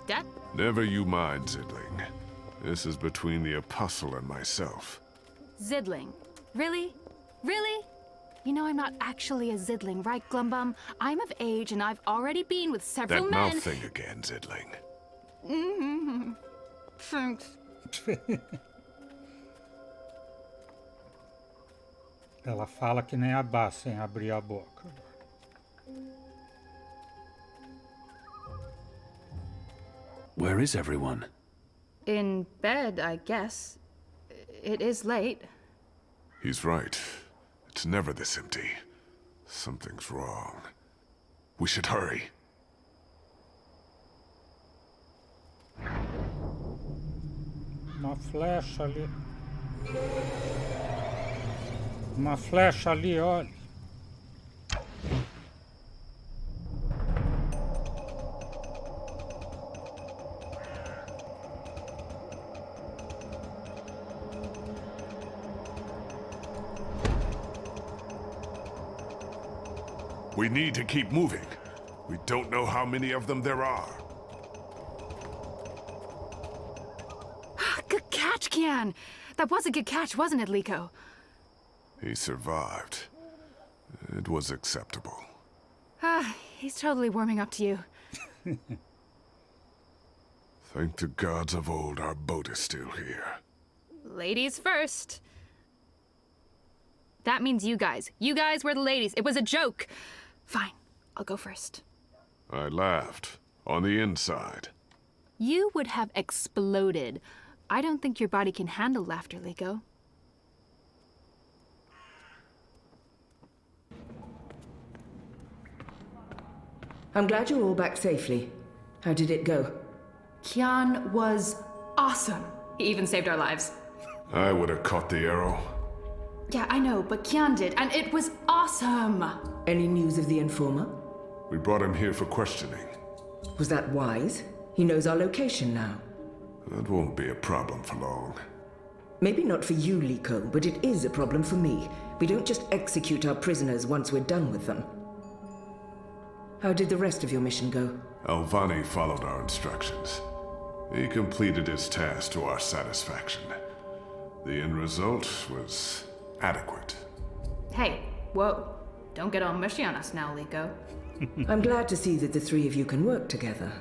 Debt? Never you mind, Zidling. This is between the Apostle and myself. Zidling. Really? Really? You know I'm not actually a Zidling, right, Glumbum? I'm of age and I've already been with several men... That mouth thing again, Zidling. Mm-hmm. Thanks. Ela fala que nem a Bá sem abrir a boca. Where is everyone? In bed, I guess. It is late. He's right. It's never this empty. Something's wrong. We should hurry. Uma flecha ali. Uma flecha ali, olha. We need to keep moving. We don't know how many of them there are. Good catch, Kian! That was a good catch, wasn't it, Liko? He survived. It was acceptable. He's totally warming up to you. Thank the gods of old our boat is still here. Ladies first. That means you guys. You guys were the ladies. It was a joke. Fine, I'll go first. I laughed. On the inside. You would have exploded. I don't think your body can handle laughter, Liko. I'm glad you're all back safely. How did it go? Kian was awesome. He even saved our lives. I would have caught the arrow. Yeah, I know, but Kian did, and it was awesome! Any news of the informer? We brought him here for questioning. Was that wise? He knows our location now. That won't be a problem for long. Maybe not for you, Liko, but it is a problem for me. We don't just execute our prisoners once we're done with them. How did the rest of your mission go? Alvani followed our instructions. He completed his task to our satisfaction. The end result was adequate. Hey, whoa. Don't get all mushy on us now, Liko. I'm glad to see that the three of you can work together.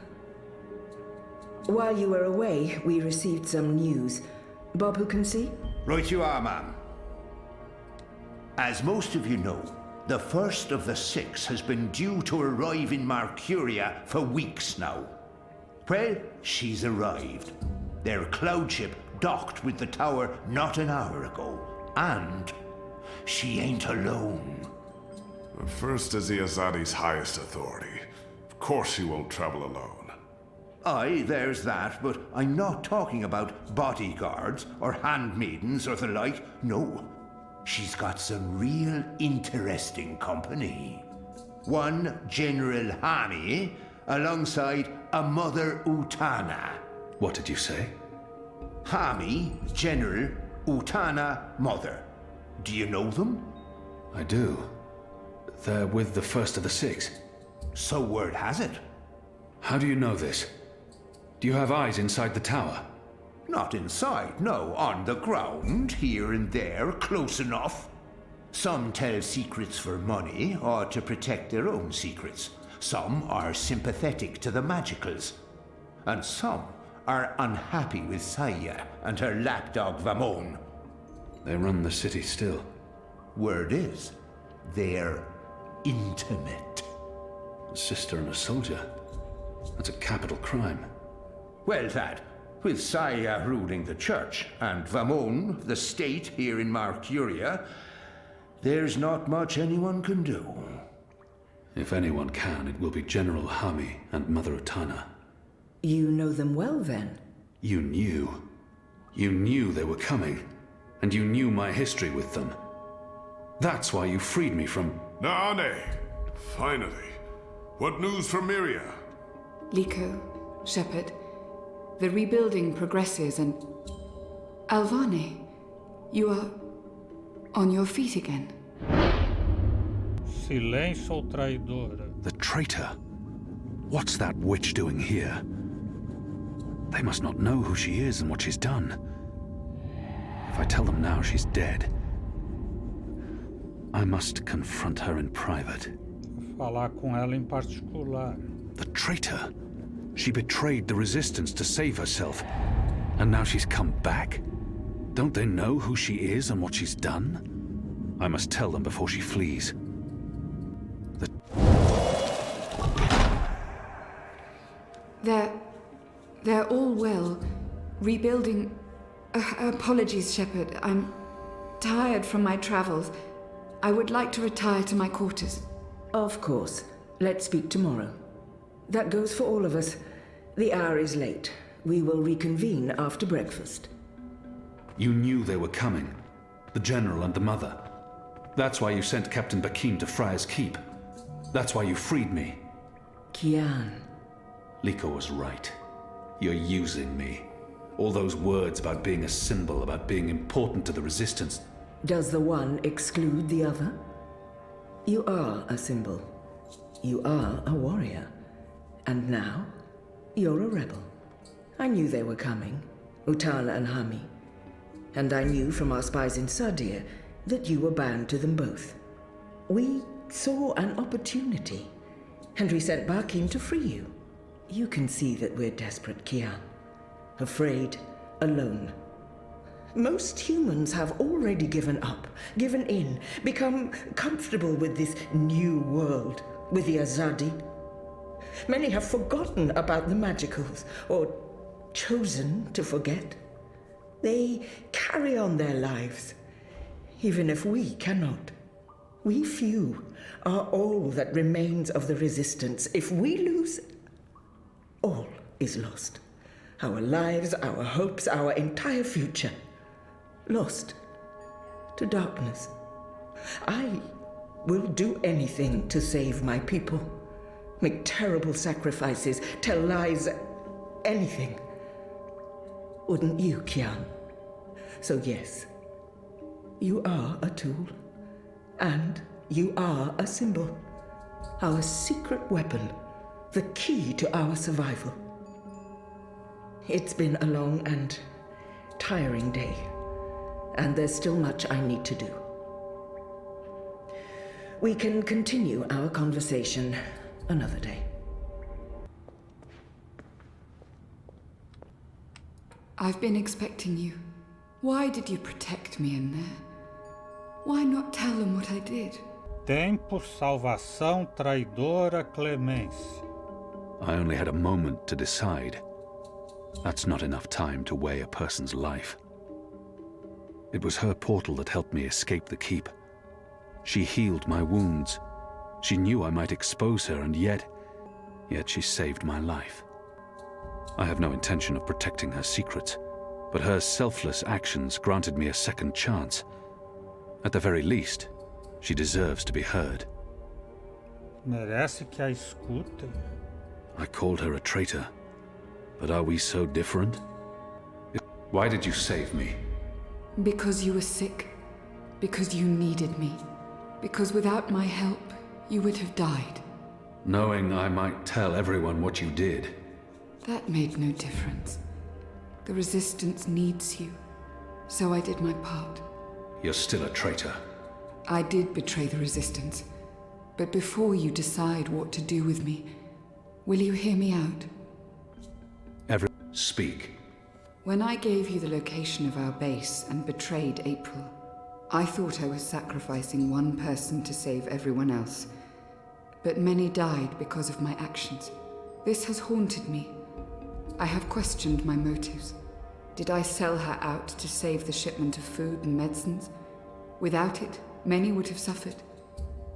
While you were away, we received some news. Bob, who can see? Right you are, ma'am. As most of you know, the first of the 6 has been due to arrive in Mercuria for weeks now. Well, she's arrived. Their cloud ship docked with the tower not an hour ago. And she ain't alone. First is the Azadi's highest authority. Of course she won't travel alone. Aye, there's that, but I'm not talking about bodyguards or handmaidens or the like. No. She's got some real interesting company. One General Hami, alongside a Mother Utana. What did you say? Hami, General, Utana, Mother. Do you know them? I do. They're with the first of the six. So word has it. How do you know this? Do you have eyes inside the tower? Not inside, no. On the ground, here and there, close enough. Some tell secrets for money or to protect their own secrets. Some are sympathetic to the magicals. And some are unhappy with Saya and her lapdog Vamon. They run the city still. Word is, they're intimate. A sister and a soldier. That's a capital crime. Well, that, with Saya ruling the church and Vamon, the state here in Marcuria, there's not much anyone can do. If anyone can, it will be General Hami and Mother Utana. You know them well, then? You knew. You knew they were coming. And you knew my history with them. That's why you freed me from... Naane! Finally. What news from Myria? Liko, Shepard, the rebuilding progresses and... Alvane, you are on your feet again. Silêncio, traidora. The traitor? What's that witch doing here? They must not know who she is and what she's done. If I tell them now she's dead, I must confront her in private. Falar com ela em particular. The traitor? She betrayed the resistance to save herself, and now she's come back. Don't they know who she is and what she's done? I must tell them before she flees. They're all well. Rebuilding... apologies, Shepard. I'm tired from my travels. I would like to retire to my quarters. Of course. Let's speak tomorrow. That goes for all of us. The hour is late. We will reconvene after breakfast. You knew they were coming. The General and the Mother. That's why you sent Captain Bakim to Friar's Keep. That's why you freed me. Kian. Liko was right. You're using me. All those words about being a symbol, about being important to the Resistance. Does the one exclude the other? You are a symbol. You are a warrior. And now, you're a rebel. I knew they were coming, Utana and Hami. And I knew from our spies in Sardir that you were bound to them both. We saw an opportunity, and we sent Bakim to free you. You can see that we're desperate, Kian. Afraid, alone. Most humans have already given up, given in, become comfortable with this new world, with the Azadi. Many have forgotten about the magicals, or chosen to forget. They carry on their lives, even if we cannot. We few are all that remains of the Resistance. If we lose, all is lost. Our lives, our hopes, our entire future. Lost to darkness. I will do anything to save my people. Make terrible sacrifices, tell lies, anything. Wouldn't you, Kian? So yes, you are a tool. And you are a symbol. Our secret weapon. The key to our survival. It's been a long and tiring day. And there's still much I need to do. We can continue our conversation another day. I've been expecting you. Why did you protect me in there? Why not tell them what I did? Tempo, salvação, traidora, clemência. I only had a moment to decide. That's not enough time to weigh a person's life. It was her portal that helped me escape the keep. She healed my wounds, She knew I might expose her, and yet she saved my life. I have no intention of protecting her secrets, but her selfless actions granted me a second chance. At the very least, she deserves to be heard. Merece que a escutem. I called her a traitor, but are we so different? Why did you save me? Because you were sick. Because you needed me. Because without my help, you would have died. Knowing I might tell everyone what you did. That made no difference. The Resistance needs you, so I did my part. You're still a traitor. I did betray the Resistance, but before you decide what to do with me, will you hear me out? Speak. When I gave you the location of our base and betrayed April, I thought I was sacrificing one person to save everyone else. But many died because of my actions. This has haunted me. I have questioned my motives. Did I sell her out to save the shipment of food and medicines? Without it, many would have suffered.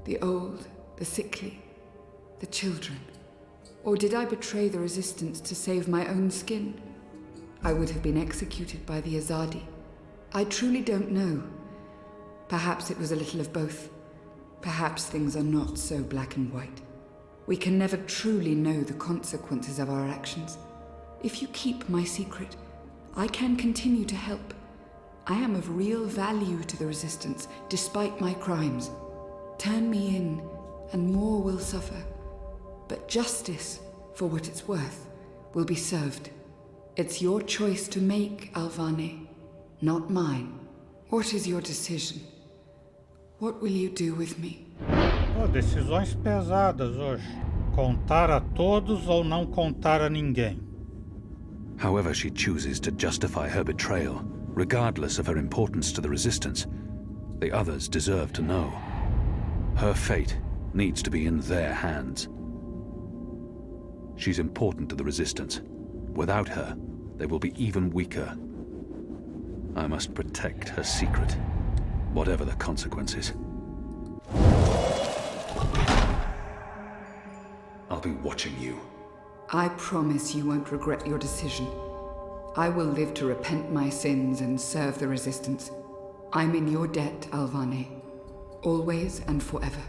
The old, the sickly, the children. Or did I betray the Resistance to save my own skin? I would have been executed by the Azadi. I truly don't know. Perhaps it was a little of both. Perhaps things are not so black and white. We can never truly know the consequences of our actions. If you keep my secret, I can continue to help. I am of real value to the Resistance, despite my crimes. Turn me in, and more will suffer. But justice, for what it's worth, will be served. It's your choice to make, Alvane, not mine. What is your decision? What will you do with me? Oh, decisões pesadas hoje. Contar a todos ou não contar a ninguém. However she chooses to justify her betrayal, regardless of her importance to the Resistance, the others deserve to know. Her fate needs to be in their hands. She's important to the Resistance. Without her, they will be even weaker. I must protect her secret, whatever the consequences. I'll be watching you. I promise you won't regret your decision. I will live to repent my sins and serve the Resistance. I'm in your debt, Alvane. Always and forever.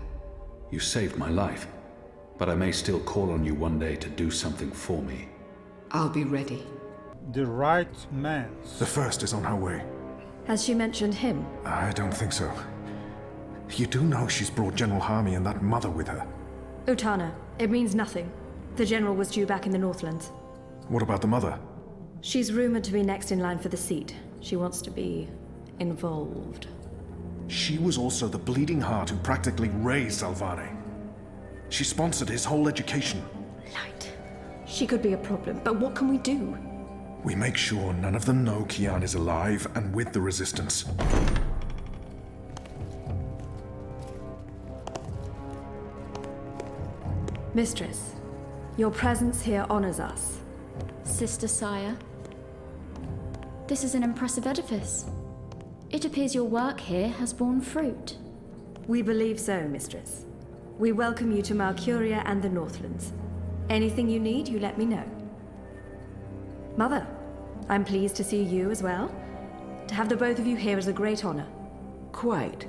You saved my life, but I may still call on you one day to do something for me. I'll be ready. The right man. The first is on her way. Has she mentioned him? I don't think so. You do know she's brought General Harmy and that mother with her. Utana, it means nothing. The General was due back in the Northlands. What about the mother? She's rumored to be next in line for the seat. She wants to be involved. She was also the bleeding heart who practically raised Alvane. She sponsored his whole education. Light. She could be a problem, but what can we do? We make sure none of them know Kian is alive and with the Resistance. Mistress, your presence here honors us. Sister Sire, this is an impressive edifice. It appears your work here has borne fruit. We believe so, Mistress. We welcome you to Malcuria and the Northlands. Anything you need, you let me know. Mother, I'm pleased to see you as well. To have the both of you here is a great honor. Quite.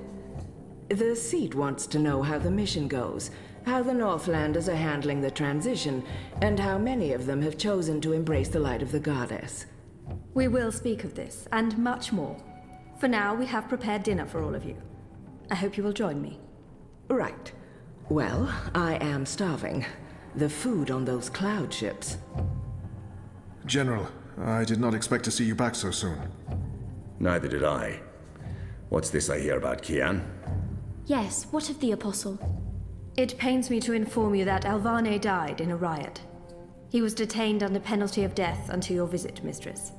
The seat wants to know how the mission goes, how the Northlanders are handling the transition, and how many of them have chosen to embrace the light of the Goddess. We will speak of this, and much more. For now, we have prepared dinner for all of you. I hope you will join me. Right. Well, I am starving. The food on those cloud ships. General, I did not expect to see you back so soon. Neither did I. What's this I hear about Kian? Yes, what of the Apostle? It pains me to inform you that Alvane died in a riot. He was detained under penalty of death until your visit, Mistress.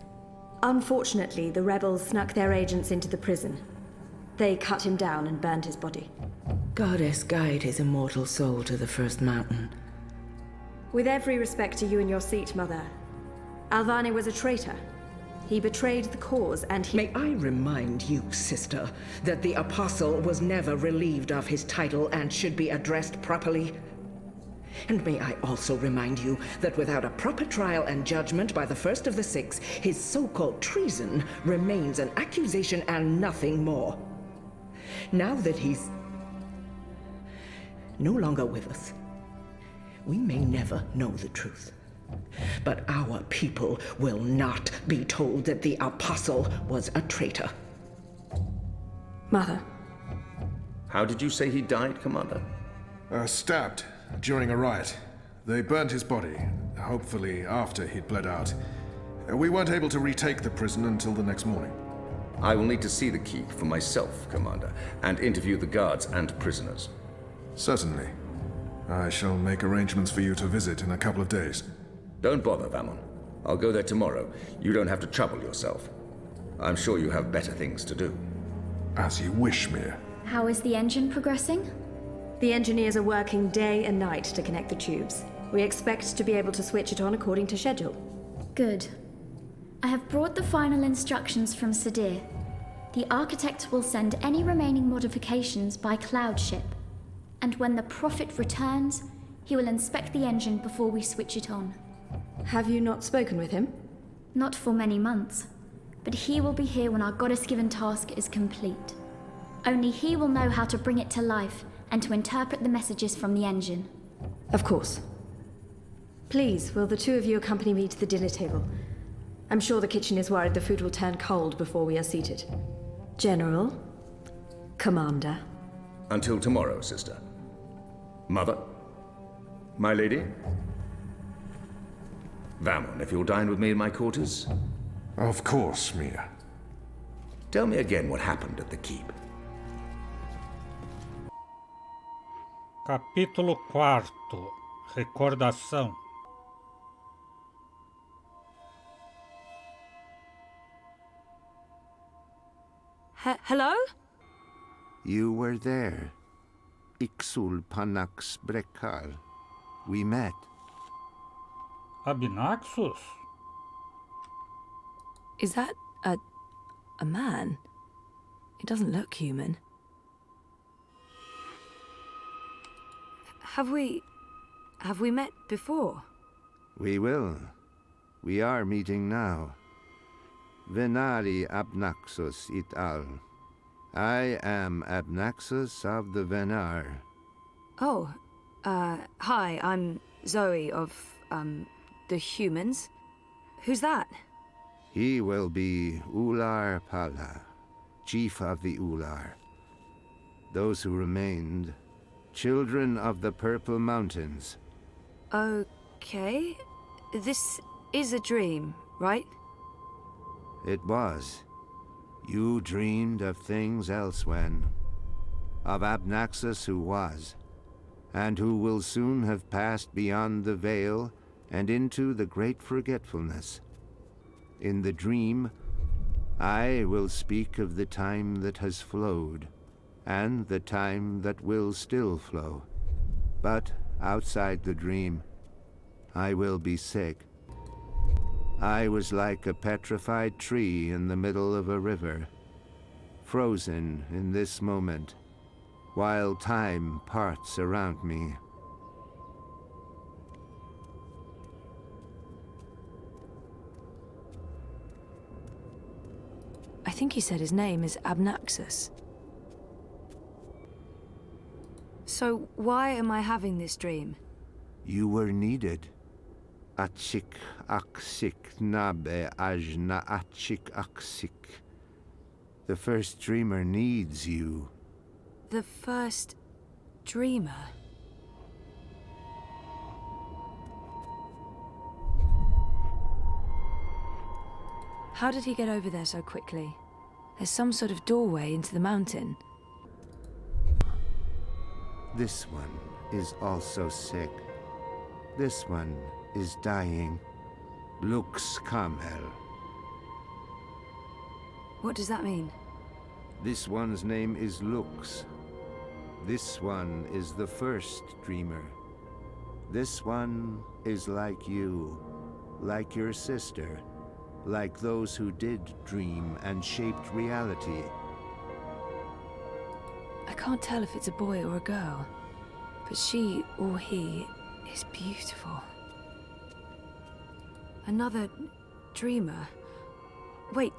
Unfortunately, the rebels snuck their agents into the prison. They cut him down and burned his body. Goddess, guide his immortal soul to the first mountain. With every respect to you and your seat, Mother, Alvane was a traitor. He betrayed the cause and he— May I remind you, sister, that the Apostle was never relieved of his title and should be addressed properly? And may I also remind you that without a proper trial and judgment by the first of the six, his so-called treason remains an accusation and nothing more. Now that he's no longer with us, we may never know the truth. But our people will not be told that the Apostle was a traitor. Mother. How did you say he died, Commander? Stabbed during a riot. They burnt his body, hopefully after he'd bled out. We weren't able to retake the prison until the next morning. I will need to see the keep for myself, Commander, and interview the guards and prisoners. Certainly. I shall make arrangements for you to visit in a couple of days. Don't bother, Vamon. I'll go there tomorrow. You don't have to trouble yourself. I'm sure you have better things to do. As you wish, Mir. How is the engine progressing? The engineers are working day and night to connect the tubes. We expect to be able to switch it on according to schedule. Good. I have brought the final instructions from Sadir. The architect will send any remaining modifications by cloud ship. And when the Prophet returns, he will inspect the engine before we switch it on. Have you not spoken with him? Not for many months, but he will be here when our goddess-given task is complete. Only he will know how to bring it to life and to interpret the messages from the engine. Of course. Please, will the two of you accompany me to the dinner table? I'm sure the kitchen is worried the food will turn cold before we are seated. General, Commander. Until tomorrow, sister. Mother? My lady? Vamon, if you'll dine with me in my quarters? Of course, Mia. Tell me again what happened at the keep. Capítulo 4. Recordação. Hello? You were there. Ixul Panax Brekal. We met. Abnaxus? Is that a man? It doesn't look human. Have we met before? We will. We are meeting now. Venari Abnaxus et al. I am Abnaxus of the Venar. Oh, hi, I'm Zoe of, the humans. Who's that? He will be Ular Pala, chief of the Ular. Those who remained, children of the Purple Mountains. Okay. This is a dream, right? It was. You dreamed of things else when. Of Abnaxus who was, and who will soon have passed beyond the veil and into the great forgetfulness. In the dream, I will speak of the time that has flowed, and the time that will still flow. But outside the dream, I will be sick. I was like a petrified tree in the middle of a river, frozen in this moment, while time parts around me. I think he said his name is Abnaxus. So why am I having this dream? You were needed. Achik aksik nabe ajna achik aksik. The first dreamer needs you. The first dreamer? How did he get over there so quickly? There's some sort of doorway into the mountain. This one is also sick. This one is dying. Lux Kamel. What does that mean? This one's name is Lux. This one is the first dreamer. This one is like you, like your sister, like those who did dream and shaped reality. I can't tell if it's a boy or a girl, but she or he is beautiful. Another dreamer. Wait,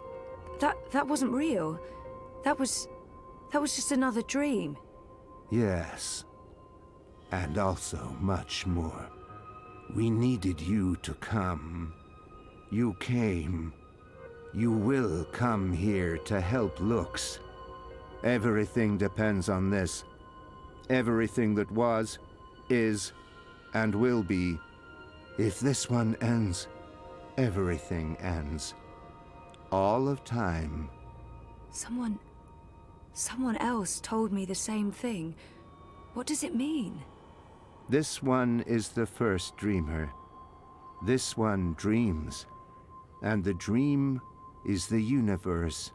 that wasn't real. That was just another dream. Yes. And also much more. We needed you to come. You came. You will come here to help Lux. Everything depends on this. Everything that was, is, and will be. If this one ends, everything ends. All of time. Someone else told me the same thing. What does it mean? This one is the first dreamer. This one dreams. And the dream is the universe.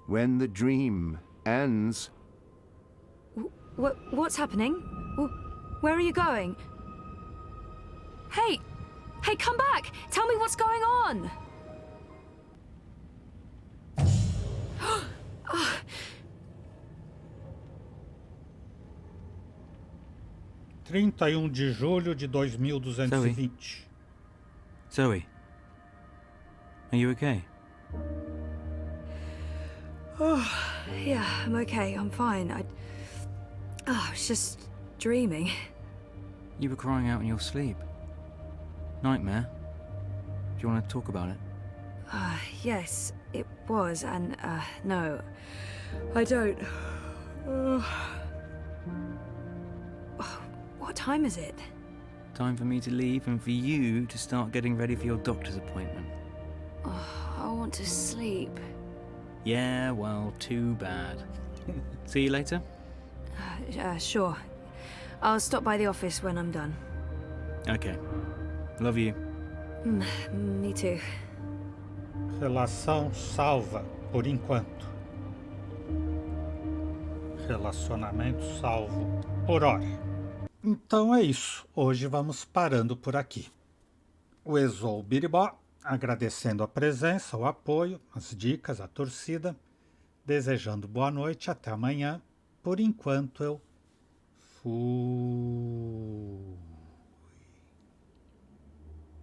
When the dream ends... What's happening? Where are you going? Hey! Hey, come back! Tell me what's going on! 31 de julho de 2220. Zoe, are you okay? Oh, yeah, I'm okay. I'm fine. I was just dreaming. You were crying out in your sleep. Nightmare? Do you want to talk about it? Yes, it was, and, no. I don't. What time is it? Time for me to leave and for you to start getting ready for your doctor's appointment. I want to sleep. Yeah, well, too bad. See you later? Sure. I'll stop by the office when I'm done. Okay. Love you. Me too. Relação salva, por enquanto. Relacionamento salvo por hora. Então é isso. Hoje vamos parando por aqui. O Exou Biribó, agradecendo a presença, o apoio, as dicas, a torcida, desejando boa noite, até amanhã. Por enquanto eu fui.